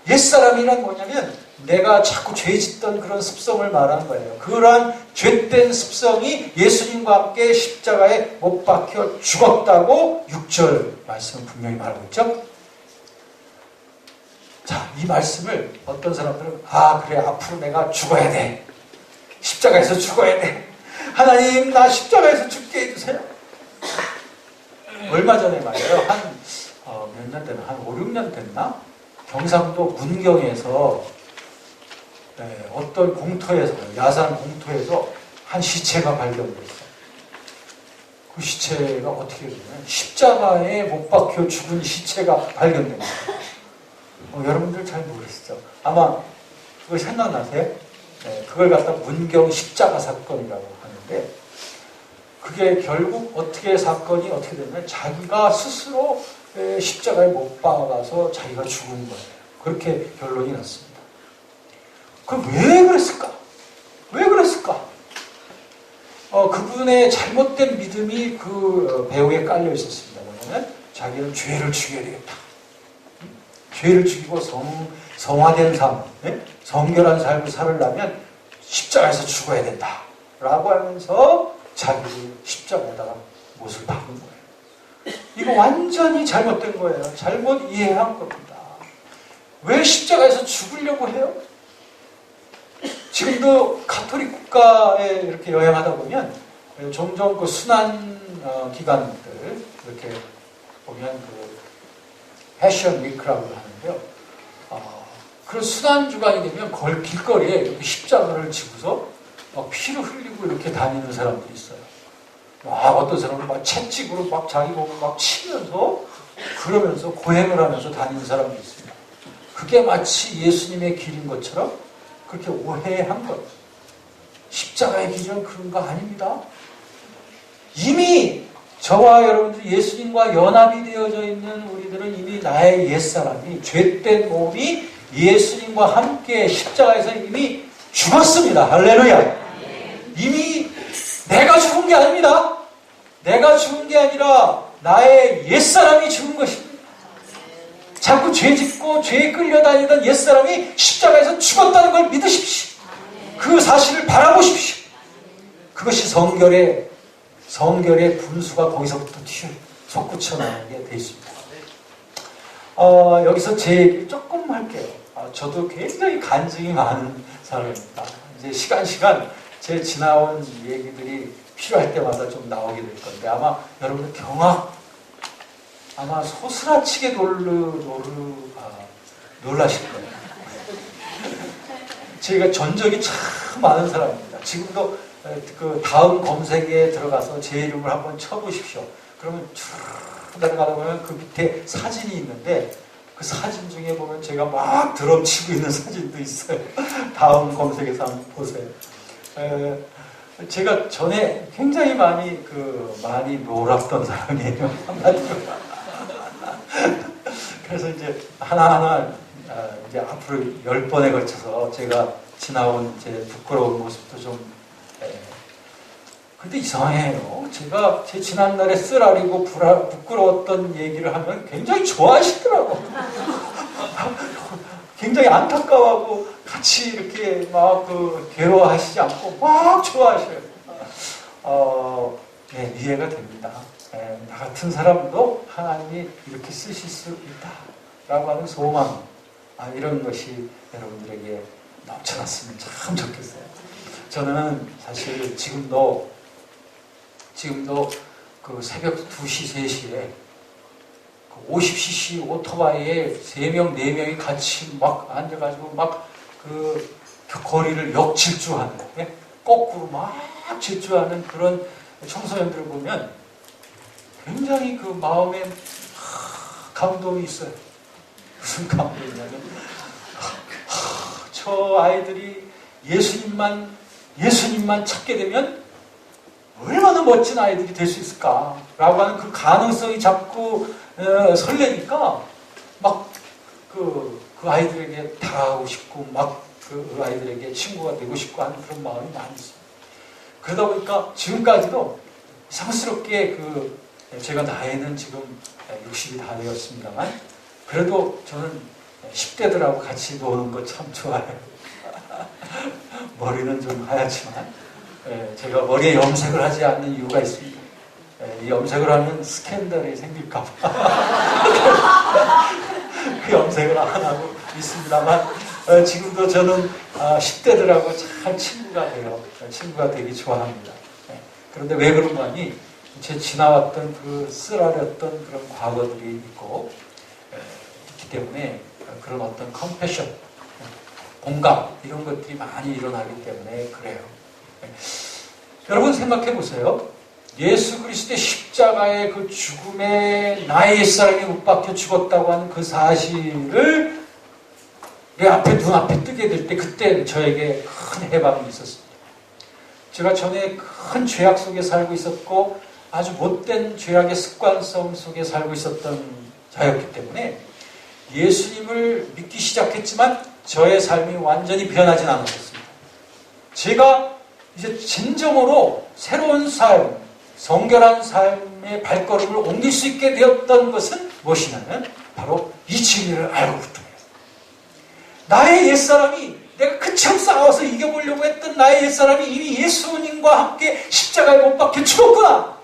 옛사람이란 뭐냐면 내가 자꾸 죄 짓던 그런 습성을 말하는 거예요. 그러한 죄된 습성이 예수님과 함께 십자가에 못 박혀 죽었다고 6절 말씀은 분명히 말하고 있죠. 자, 이 말씀을 어떤 사람들은 그래, 앞으로 내가 죽어야 돼. 십자가에서 죽어야 돼. 하나님, 나 십자가에서 죽게 해주세요. 얼마 전에 말이에요. 몇 년 됐나? 한 5, 6년 됐나? 경상도 문경에서 어떤 공터에서, 야산 공터에서 한 시체가 발견됐어요. 그 시체가 어떻게 되냐면 십자가에 못 박혀 죽은 시체가 발견됩니다. 여러분들 잘 모르시죠? 아마 그거 생각나세요? 그걸 갖다 문경 십자가 사건이라고 하는데 그게 결국 사건이 어떻게 됐냐면 자기가 스스로 십자가에 못 박아서 자기가 죽은 거예요. 그렇게 결론이 났습니다. 그럼 왜 그랬을까? 왜 그랬을까? 그분의 잘못된 믿음이 그 배후에 깔려 있었습니다. 뭐냐면 자기는 죄를 죽여야 되겠다. 죄를 죽이고 성화된 삶, 성결한 삶을 살으려면 십자가에서 죽어야 된다. 라고 하면서 자기를 십자가에다가 못을 박은 거예요. 이거 완전히 잘못된 거예요. 잘못 이해한 겁니다. 왜 십자가에서 죽으려고 해요? 지금도 가톨릭 국가에 이렇게 여행하다 보면 종종 그 순환 기간들 이렇게 보면 그 패션 위크라고 하는데요. 그런 순환 주간이 되면 길거리에 이렇게 십자가를 지고서 막 피를 흘리고 이렇게 다니는 사람들이 있어요. 어떤 사람은 막 채찍으로 막 자기 몸을 막 치면서 그러면서 고행을 하면서 다니는 사람도 있습니다. 그게 마치 예수님의 길인 것처럼 그렇게 오해한 것. 십자가의 길은 그런 거 아닙니다. 이미 저와 여러분들이 예수님과 연합이 되어져 있는 우리들은 이미 나의 옛사람이 죄된 몸이 예수님과 함께 십자가에서 이미 죽었습니다. 할렐루야. 이미 내가 죽은 게 아닙니다. 내가 죽은 게 아니라 나의 옛사람이 죽은 것입니다. 자꾸 죄 짓고 죄에 끌려다니던 옛사람이 십자가에서 죽었다는 걸 믿으십시오. 그 사실을 바라보십시오. 그것이 성결의 분수가 거기서부터 솟구쳐 나오게 되어 있습니다. 여기서 제 얘기 조금 할게요. 저도 굉장히 간증이 많은 사람입니다. 이제 시간 제 지나온 얘기들이 필요할 때마다 좀 나오게 될 건데 아마 여러분들 아마 소스라치게 놀라실 거예요. 제가 전적이 참 많은 사람입니다. 지금도 그 다음 검색에 들어가서 제 이름을 한번 쳐보십시오. 그러면 쭉 내려가다 보면 그 밑에 사진이 있는데 그 사진 중에 보면 제가 막 드럼 치고 있는 사진도 있어요. 다음 검색에서 한번 보세요. 제가 전에 굉장히 많이 놀았던 사람이에요. 그래서 이제 하나하나 이제 앞으로 10번에 걸쳐서 제가 지나온 제 부끄러운 모습도 좀 근데 이상해요. 제가 제 지난날에 쓰라리고 부끄러웠던 얘기를 하면 굉장히 좋아하시더라고. 굉장히 안타까워하고 같이 이렇게 막 괴로워하시지 않고 막 좋아하셔요. 네, 이해가 됩니다. 나 같은 사람도 하나님이 이렇게 쓰실 수 있다라고 하는 소망, 이런 것이 여러분들에게 넘쳐났으면 참 좋겠어요. 저는 사실 지금도 그 새벽 2시, 3시에 50cc 오토바이에 3명, 4명이 같이 막 앉아가지고 막 그 거리를 역질주하는, 거꾸로 막 질주하는 그런 청소년들을 보면 굉장히 그 마음에 감동이 있어요. 무슨 감동이냐면, 저 아이들이 예수님만 찾게 되면 얼마나 멋진 아이들이 될 수 있을까라고 하는 그 가능성이 자꾸 설레니까 막 그 아이들에게 다가가고 싶고 막 그 아이들에게 친구가 되고 싶고 하는 그런 마음이 많이 있어요. 그러다 보니까 지금까지도 이상스럽게 제가 나이는 지금 60이 다 되었습니다만 그래도 저는 10대들하고 같이 노는 거 참 좋아해요. 머리는 좀 하얗지만 제가 머리에 염색을 하지 않는 이유가 있습니다. 이 염색을 하면 스캔들이 생길까 봐 그 염색을 안 하고 있습니다만 지금도 저는 10대들하고 잘 친구가 돼요. 친구가 되기 좋아합니다. 그런데 왜 그런가 하니 제 지나왔던 그 쓰라렸던 그런 과거들이 있고 있기 때문에 그런 어떤 컴패션, 공감 이런 것들이 많이 일어나기 때문에 그래요. 여러분 생각해 보세요. 예수 그리스도의 십자가의 그 죽음에 나의 옛사람이 못 박혀 죽었다고 하는 그 사실을 내 앞에 눈앞에 뜨게 될 때 그때 저에게 큰 해방이 있었습니다. 제가 전에 큰 죄악 속에 살고 있었고 아주 못된 죄악의 습관성 속에 살고 있었던 자였기 때문에 예수님을 믿기 시작했지만 저의 삶이 완전히 변하진 않았습니다. 제가 이제 진정으로 새로운 삶, 성결한 삶의 발걸음을 옮길 수 있게 되었던 것은 무엇이냐면 바로 이 진리를 알고부터예요. 나의 옛사람이 내가 그참 싸워서 이겨보려고 했던 나의 옛사람이 이미 예수님과 함께 십자가에 못 박혀 죽었구나.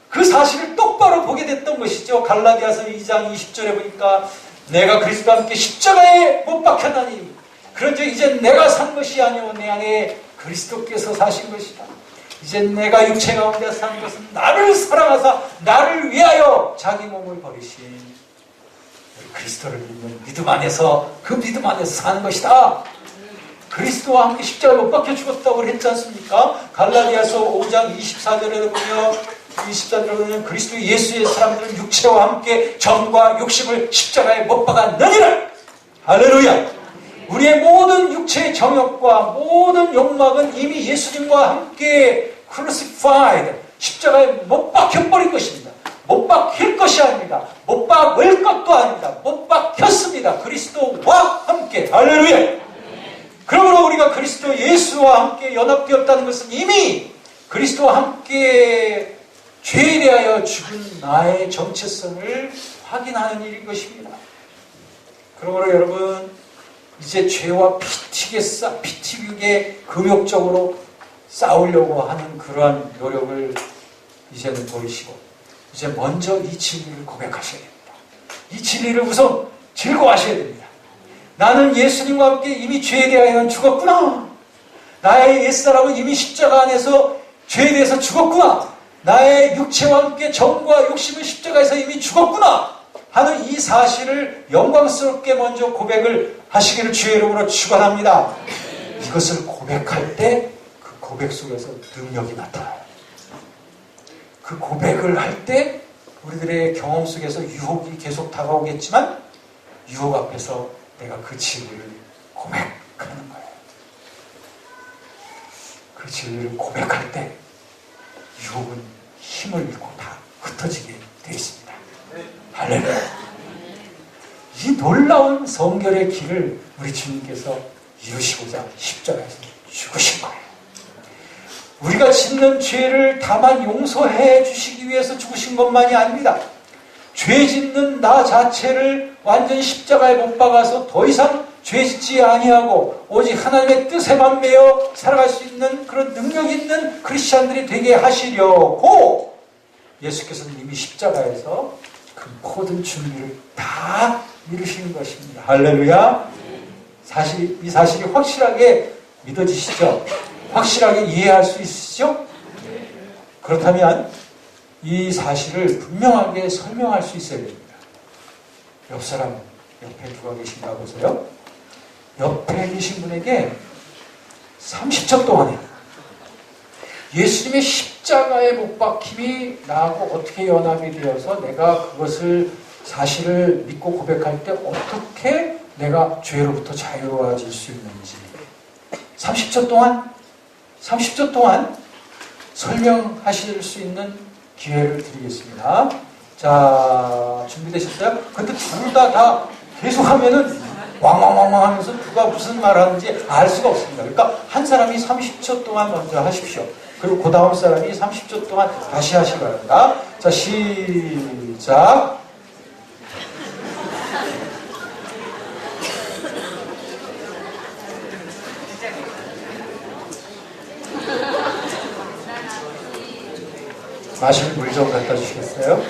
그 사실을 똑바로 보게 됐던 것이죠. 갈라디아서 2장 20절에 보니까 내가 그리스도와 함께 십자가에 못 박혔나니 그런즉 이제 내가 산 것이 아니오 내 안에 그리스도께서 사신 것이다. 이제 내가 육체 가운데 사는 것은 나를 사랑하사 나를 위하여 자기 몸을 버리신 그리스도를 믿는 믿음 안에서 그 믿음 안에서 사는 것이다. 그리스도와 함께 십자가에 못 박혀 죽었다고 했지 않습니까? 갈라디아서 5장 24절에 보면 24절에 보면 그리스도 예수의 사람들은 육체와 함께 정과 욕심을 십자가에 못 박았느니라. 할렐루야. 우리의 모든 육체의 정욕과 모든 욕망은 이미 예수님과 함께 crucified, 십자가에 못 박혀버린 것입니다. 못 박힐 것이 아닙니다. 못 박을 것도 아닙니다. 못 박혔습니다. 그리스도와 함께. 할렐루야. 그러므로 우리가 그리스도 예수와 함께 연합되었다는 것은 이미 그리스도와 함께 죄에 대하여 죽은 나의 정체성을 확인하는 일인 것입니다. 그러므로 여러분 이제 죄와 피튀기게 금욕적으로 싸우려고 하는 그러한 노력을 이제는 버리시고 이제 먼저 이 진리를 고백하셔야 됩니다. 이 진리를 우선 즐거워하셔야 됩니다. 나는 예수님과 함께 이미 죄에 대하여는 죽었구나. 나의 옛사람은 이미 십자가 안에서 죄에 대해서 죽었구나. 나의 육체와 함께 정과 욕심은 십자가에서 이미 죽었구나 하는 이 사실을 영광스럽게 먼저 고백을 하시기를 주의 이름으로 축원합니다. 이것을 고백할 때 그 고백 속에서 능력이 나타나요. 그 고백을 할 때 우리들의 경험 속에서 유혹이 계속 다가오겠지만 유혹 앞에서 내가 그 진리를 고백하는 거예요. 그 진리를 고백할 때 유혹은 힘을 잃고 다 흩어지게 되어 있습니다. 할렐루야. 이 놀라운 성결의 길을 우리 주님께서 이루시고자 십자가에서 죽으신 거예요. 우리가 짓는 죄를 다만 용서해 주시기 위해서 죽으신 것만이 아닙니다. 죄 짓는 나 자체를 완전히 십자가에 못 박아서 더 이상 죄 짓지 아니하고 오직 하나님의 뜻에만 매여 살아갈 수 있는 그런 능력 있는 크리스찬들이 되게 하시려고 예수께서는 이미 십자가에서 그 모든 준비를 다 이루시는 것입니다. 할렐루야. 이 사실이 확실하게 믿어지시죠? 확실하게 이해할 수 있으시죠? 그렇다면 이 사실을 분명하게 설명할 수 있어야 됩니다. 옆 사람 옆에 누가 계신가 보세요. 옆에 계신 분에게 30초 동안에 예수님의 십자가에 못 박힘이 나하고 어떻게 연합이 되어서 내가 그것을 사실을 믿고 고백할 때 어떻게 내가 죄로부터 자유로워질 수 있는지 30초 동안 설명하실 수 있는 기회를 드리겠습니다. 자, 준비되셨어요? 근데 둘 다 계속 하면은 왕왕왕왕 하면서 누가 무슨 말을 하는지 알 수가 없습니다. 그러니까 한 사람이 30초 동안 먼저 하십시오. 그리고 그 다음 사람이 30초 동안 다시 하시기 바랍니다. 자, 시작. 마실 물 좀 갖다 주시겠어요?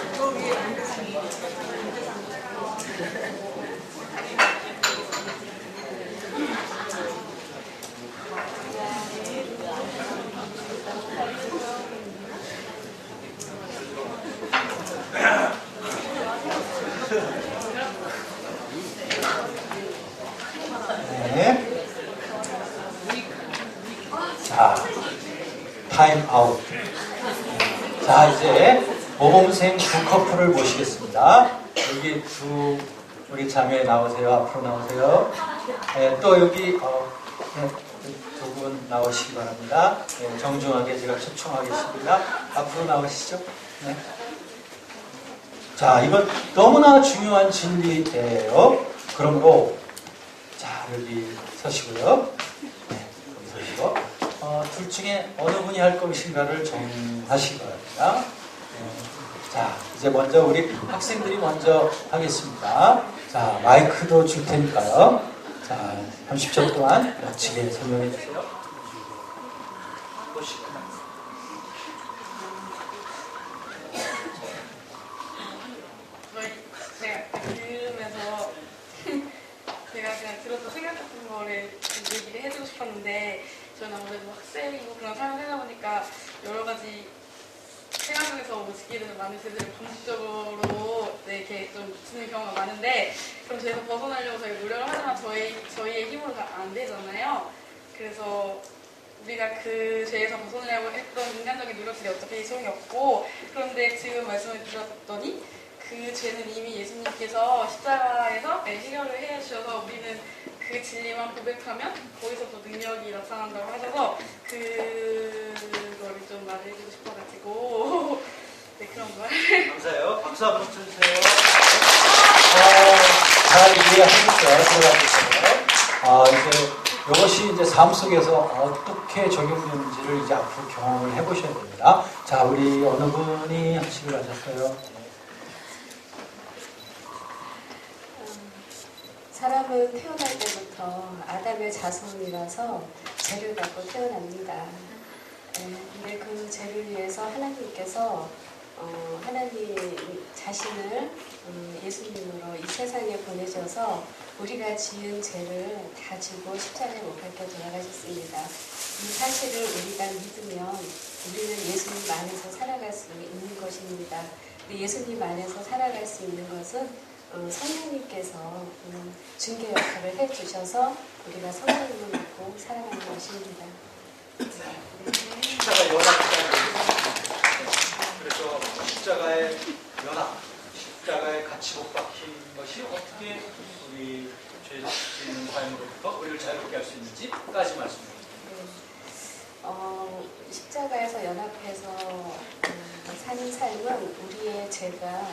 네. 자, 타임 아웃. 자, 이제 모범생 두 커플을 모시겠습니다. 여기 우리 자매 나오세요. 앞으로 나오세요. 네, 또 여기 두 분 나오시기 바랍니다. 네, 정중하게 제가 초청하겠습니다. 앞으로 나오시죠. 네. 자, 이건 너무나 중요한 진리예요. 그러므로 자, 여기 서시고요. 네, 여기 서시고 둘 중에 어느 분이 할 것인가를 정하시기 바랍니다. 네. 자, 이제 먼저 우리 학생들이 먼저 하겠습니다. 자, 마이크도 줄 테니까요. 자, 30초 동안 멋지게 설명해 주세요. 제가 들으면서 제가 그냥 들어서 생각 같은 거를 얘기를 해주고 싶었는데 저는 아무래도 학생이고 그런 삶을 살다 보니까 여러 가지 생활 속에서 놓치게 되는 많은 제들을 반복적으로 이렇게 좀 놓치는 경우가 많은데 그럼 저에서 벗어나려고 저희가 노력을 하지만 저희의 힘으로 잘 안 되잖아요. 그래서 우리가 그 죄에서 벗어나려고 했던 인간적인 노력들이 어차피 소용이 없고 그런데 지금 말씀을 들었더니 그 죄는 이미 예수님께서 십자가에서 해결을 해주셔서 우리는 그 진리만 고백하면 거기서도 능력이 나타난다고 하셔서 그거를 좀 말해주고 싶어가지고 네 그런 말. 감사해요. 박수 한번 쳐주세요. 잘 이해하셨어요. 들어가셨어요. 이제 이것이 이제 삶 속에서 어떻게 적용되는지를 이제 앞으로 경험을 해보셔야 됩니다. 자, 우리 어느 분이 하시기로 하셨어요? 사람은 태어날 때부터 아담의 자손이라서 죄를 갖고 태어납니다. 근데 그 죄를 위해서 하나님께서 하나님 자신을 예수님으로 이 세상에 보내셔서 우리가 지은 죄를 다 지고 십자가에 못 박혀 돌아가셨습니다. 이 사실을 우리가 믿으면 우리는 예수님 안에서 살아갈 수 있는 것입니다. 예수님 안에서 살아갈 수 있는 것은 성령님께서 중개 역할을 해주셔서 우리가 성령님을 믿고 살아가는 것입니다. 십자가 연합이라는 그래서 십자가의 연합, 십자가에 같이 못 박힌 것이 어떻게 우리 죄 짓는 삶으로부터 우리를 자유롭게 할 수 있는지까지 말씀해 주세요. 십자가에서 연합해서 사는 삶은 우리의 죄가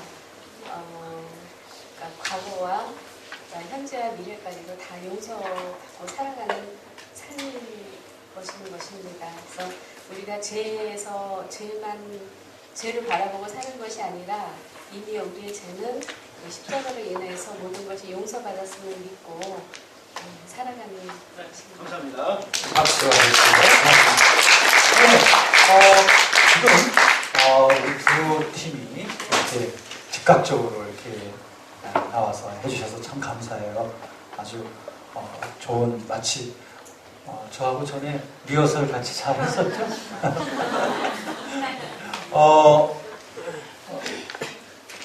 그러니까 과거와 현재와 미래까지도 다 용서받고 살아가는 삶이 것인 것입니다. 그래서 우리가 죄를 바라보고 사는 것이 아니라 이미 우리의 죄는 십자가로 인해서 모든 것이 용서받았음을 믿고 살아가는 것입니다. 감사합니다. 박수 하겠습니다. 지금 우리 두 팀이 이렇게 즉각적으로 이렇게 나와서 해주셔서 참 감사해요. 아주 좋은 마치 저하고 전에 리허설 같이 잘 했었죠?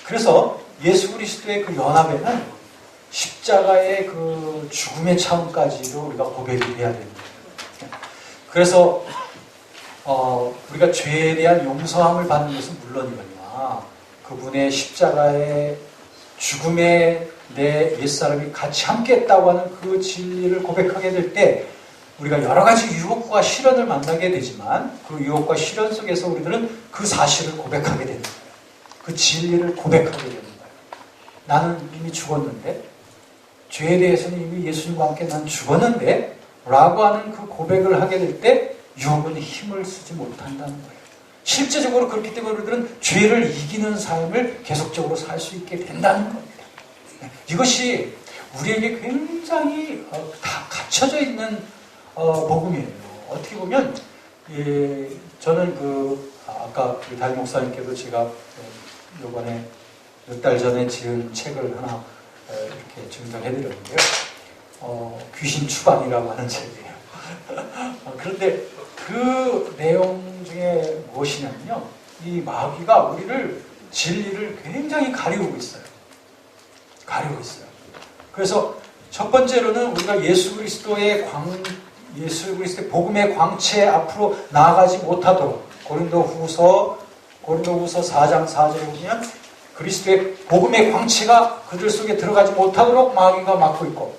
그래서 예수 그리스도의 그 연합에는 십자가의 그 죽음의 차원까지도 우리가 고백이 돼야 됩니다. 그래서 우리가 죄에 대한 용서함을 받는 것은 물론이거니와 그분의 십자가의 죽음에 내 옛사람이 같이 함께했다고 하는 그 진리를 고백하게 될 때 우리가 여러 가지 유혹과 시련을 만나게 되지만 그 유혹과 시련 속에서 우리들은 그 사실을 고백하게 됩니다. 그 진리를 고백하게 됩니다. 나는 이미 죽었는데 죄에 대해서는 이미 예수님과 함께 난 죽었는데 라고 하는 그 고백을 하게 될 때 유혹은 힘을 쓰지 못한다는 거예요. 실제적으로 그렇기 때문에 우리들은 죄를 이기는 삶을 계속적으로 살 수 있게 된다는 겁니다. 이것이 우리에게 굉장히 다 갖춰져 있는 복음이에요. 어떻게 보면 저는 아까 우리 담임 목사님께도 제가 요번에 몇 달 전에 지은 책을 하나 이렇게 증정해드렸는데요. 귀신 추방이라고 하는 책이에요. 그런데 그 내용 중에 무엇이냐면요. 이 마귀가 우리를 진리를 굉장히 가리우고 있어요. 가리우고 있어요. 그래서 첫 번째로는 우리가 예수 그리스도의 복음의 광채 앞으로 나아가지 못하도록 고린도후서 4장 4절에 보면 그리스도의 복음의 광채가 그들 속에 들어가지 못하도록 마귀가 막고 있고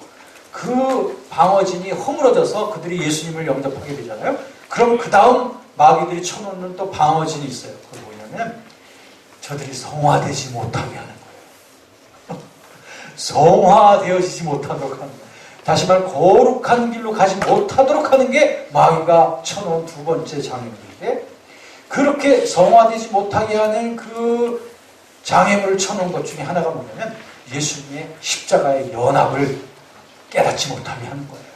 그 방어진이 허물어져서 그들이 예수님을 영접하게 되잖아요. 그럼 그 다음 마귀들이 쳐놓는 또 방어진이 있어요. 그게 뭐냐면 저들이 성화되지 못하게 하는 거예요. 성화되어지지 못하도록 하는 거예요. 다시 말 거룩한 길로 가지 못하도록 하는 게 마귀가 쳐놓은 두 번째 장애물인데 그렇게 성화되지 못하게 하는 그 장애물을 쳐놓은 것 중에 하나가 뭐냐면 예수님의 십자가의 연합을 깨닫지 못하게 하는 거예요.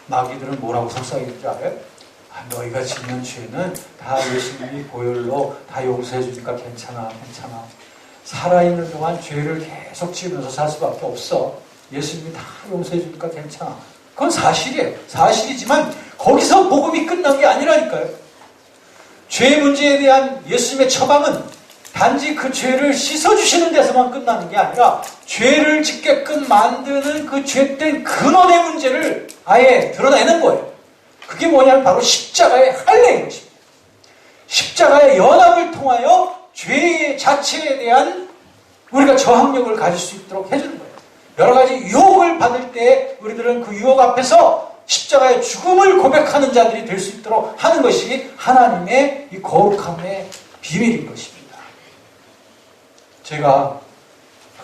마귀들은 뭐라고 속삭이는지 알아요? 너희가 짓는 죄는 다 예수님이 보혈로 다 용서해 주니까 괜찮아. 살아있는 동안 죄를 계속 지으면서 살 수밖에 없어. 예수님이 다 용서해 주니까 괜찮아. 그건 사실이에요. 사실이지만 거기서 복음이 끝난 게 아니라니까요. 죄 문제에 대한 예수님의 처방은 단지 그 죄를 씻어주시는 데서만 끝나는 게 아니라 죄를 짓게끔 만드는 그 죄된 근원의 문제를 아예 드러내는 거예요. 그게 뭐냐면 바로 십자가의 할례인 것입니다. 십자가의 연합을 통하여 죄 자체에 대한 우리가 저항력을 가질 수 있도록 해주는 거예요. 여러 가지 유혹을 받을 때 우리들은 그 유혹 앞에서 십자가의 죽음을 고백하는 자들이 될 수 있도록 하는 것이 하나님의 이 거룩함의 비밀인 것입니다. 제가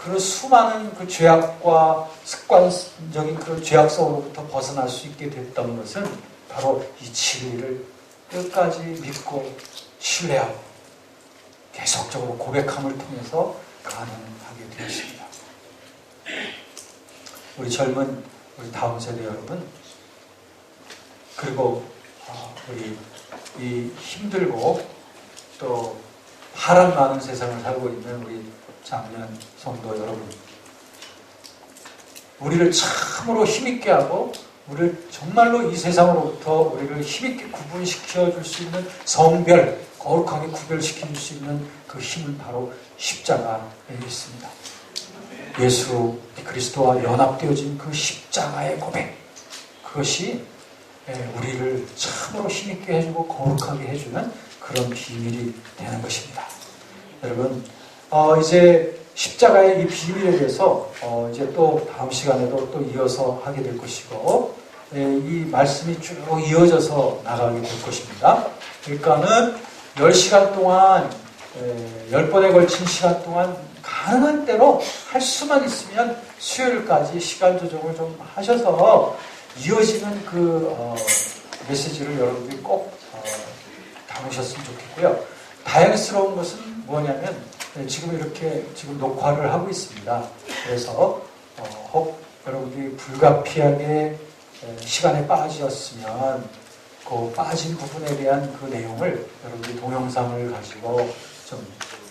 그런 수많은 그 죄악과 습관적인 그런 죄악성으로부터 벗어날 수 있게 됐던 것은 바로 이 진리를 끝까지 믿고 신뢰하고 계속적으로 고백함을 통해서 가능하게 되었습니다. 우리 다음 세대 여러분, 그리고 우리 이 힘들고 또 파란 많은 세상을 살고 있는 우리 장년 성도 여러분, 우리를 참으로 힘있게 하고 우리를 정말로 이 세상으로부터 우리를 힘있게 구분시켜 줄 수 있는 성별, 거룩하게 구별시켜 줄 수 있는 그 힘은 바로 십자가에 있습니다. 예수 그리스도와 연합되어진 그 십자가의 고백, 그것이 우리를 참으로 힘있게 해주고 거룩하게 해주는 그런 비밀이 되는 것입니다. 여러분, 이제 십자가의 이 비밀에 대해서 이제 또 다음 시간에도 또 이어서 하게 될 것이고, 이 말씀이 쭉 이어져서 나가게 될 것입니다. 그러니까는 10시간 동안 10번에 걸친 시간 동안 가능한 대로 할 수만 있으면 수요일까지 시간 조정을 좀 하셔서 이어지는 그 메시지를 여러분들이 꼭 담으셨으면 좋겠고요. 다행스러운 것은 뭐냐면 지금 이렇게 녹화를 하고 있습니다. 그래서 혹 여러분들이 불가피하게 시간에 빠졌으면 그 빠진 부분에 대한 그 내용을 여러분들이 동영상을 가지고 좀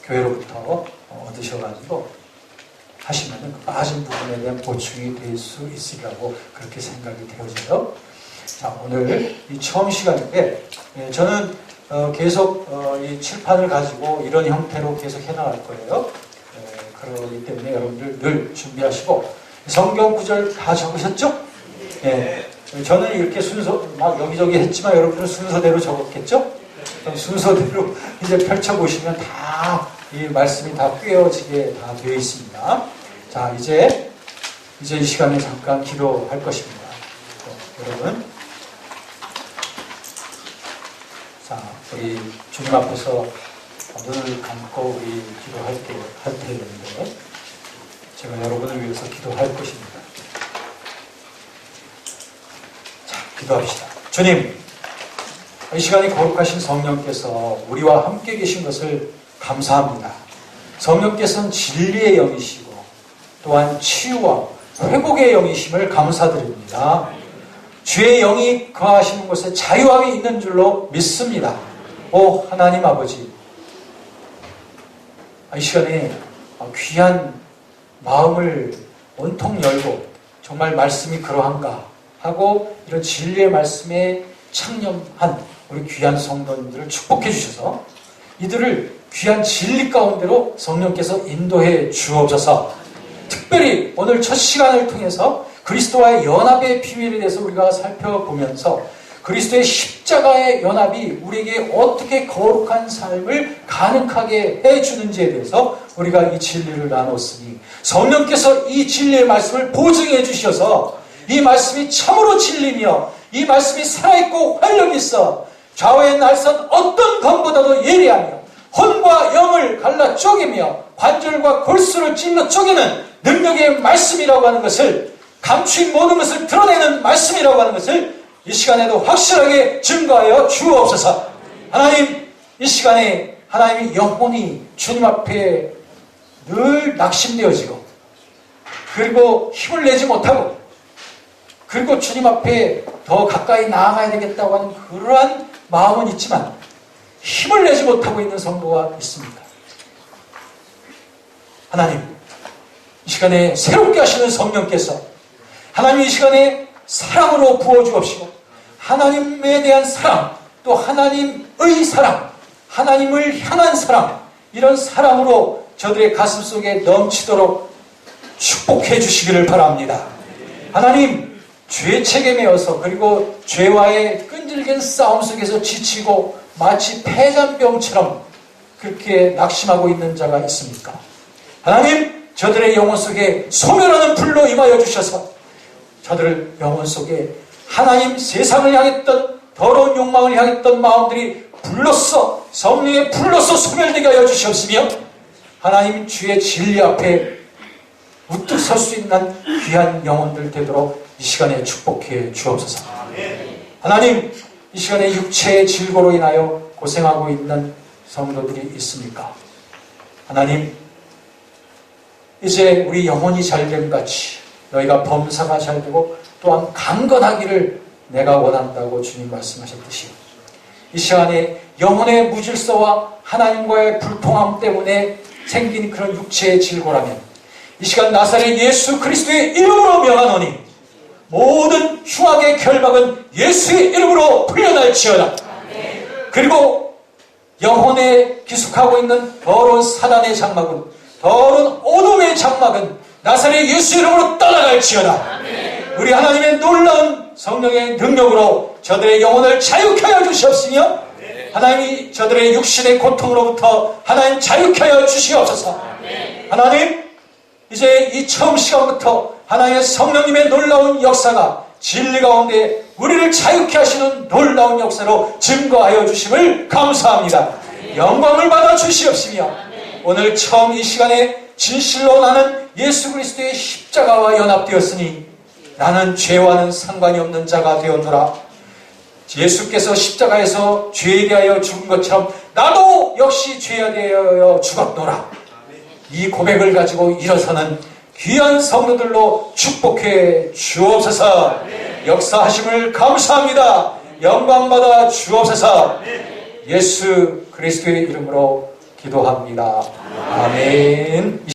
교회로부터 얻으셔가지고 하시면은 그 빠진 부분에 대한 보충이 될 수 있으리라고 그렇게 생각이 되어져요. 자, 오늘 이 처음 시간인데 저는 계속 이 칠판을 가지고 이런 형태로 계속 해나갈 거예요. 그러기 때문에 여러분들 늘 준비하시고 성경 구절 다 적으셨죠? 네. 저는 이렇게 순서 막 여기저기 했지만 여러분들은 순서대로 적었겠죠? 그럼 순서대로 이제 펼쳐보시면 다 이 말씀이 다 꿰어지게 다 되어 있습니다. 자, 이제 이 시간에 잠깐 기도할 것입니다. 여러분, 자, 우리 주님 앞에서 눈을 감고 우리 기도할 텐데, 제가 여러분을 위해서 기도할 것입니다. 자, 기도합시다. 주님, 이 시간에 거룩하신 성령께서 우리와 함께 계신 것을 감사합니다. 성령께서는 진리의 영이시고 또한 치유와 회복의 영이심을 감사드립니다. 주의 영이 거하시는 곳에 자유함이 있는 줄로 믿습니다. 오 하나님 아버지, 이 시간에 귀한 마음을 온통 열고 정말 말씀이 그러한가 하고 이런 진리의 말씀에 창념한 우리 귀한 성도님들을 축복해 주셔서 이들을 귀한 진리 가운데로 성령께서 인도해 주옵소서. 특별히 오늘 첫 시간을 통해서 그리스도와의 연합의 비밀에 대해서 우리가 살펴보면서 그리스도의 십자가의 연합이 우리에게 어떻게 거룩한 삶을 가능하게 해주는지에 대해서 우리가 이 진리를 나눴으니 성령께서 이 진리의 말씀을 보증해 주셔서 이 말씀이 참으로 진리며 이 말씀이 살아있고 활력이 있어 좌우의 날선 어떤 검보다도 예리하며 혼과 영을 갈라 쪼개며 관절과 골수를 찔러 쪼개는 능력의 말씀이라고 하는 것을, 감추인 모든 것을 드러내는 말씀이라고 하는 것을 이 시간에도 확실하게 증거하여 주옵소서. 하나님, 이 시간에 하나님이 영혼이 주님 앞에 늘 낙심되어지고 그리고 힘을 내지 못하고 그리고 주님 앞에 더 가까이 나아가야 되겠다고 하는 그러한 마음은 있지만 힘을 내지 못하고 있는 성도가 있습니다. 하나님, 이 시간에 새롭게 하시는 성령께서 하나님 이 시간에 사랑으로 부어주옵시고 하나님에 대한 사랑, 또 하나님의 사랑, 하나님을 향한 사랑, 이런 사랑으로 저들의 가슴 속에 넘치도록 축복해 주시기를 바랍니다. 하나님, 죄 책임에어서 그리고 죄와의 끈질긴 싸움 속에서 지치고 마치 폐잔병처럼 그렇게 낙심하고 있는 자가 있습니까? 하나님, 저들의 영혼 속에 소멸하는 불로 임하여 주셔서 저들의 영혼 속에 하나님 세상을 향했던 더러운 욕망을 향했던 마음들이 불로써 성령의 불로써 소멸되게 하여 주시옵으며 하나님 주의 진리 앞에 우뚝 설 수 있는 귀한 영혼들 되도록 이 시간에 축복해 주옵소서. 하나님, 이 시간에 육체의 질고로 인하여 고생하고 있는 성도들이 있습니까? 하나님, 이제 우리 영혼이 잘됨 같이 너희가 범사가 잘되고 또한 강건하기를 내가 원한다고 주님 말씀하셨듯이 이 시간에 영혼의 무질서와 하나님과의 불통함 때문에 생긴 그런 육체의 질고라면 이 시간 나사렛 예수 그리스도의 이름으로 명하노니 모든 흉악의 결박은 예수의 이름으로 풀려날지어다. 그리고 영혼에 기숙하고 있는 더러운 사단의 장막은, 더러운 어둠의 장막은 나사렛 예수 이름으로 떠나갈지어다. 우리 하나님의 놀라운 성령의 능력으로 저들의 영혼을 자유케 하여 주시옵시며 하나님이 저들의 육신의 고통으로부터 하나님 자유케 하여 주시옵소서. 하나님, 이제 이 처음 시간부터 하나님의 성령님의 놀라운 역사가 진리 가운데 우리를 자유케 하시는 놀라운 역사로 증거하여 주심을 감사합니다. 영광을 받아 주시옵시며 오늘 처음 이 시간에 진실로 나는 예수 그리스도의 십자가와 연합되었으니 나는 죄와는 상관이 없는 자가 되었노라. 예수께서 십자가에서 죄에 대하여 죽은 것처럼 나도 역시 죄에 대하여 죽었노라. 이 고백을 가지고 일어서는 귀한 성도들로 축복해 주옵소서. 역사하심을 감사합니다. 영광받아 주옵소서. 예수 그리스도의 이름으로 기도합니다. 아멘.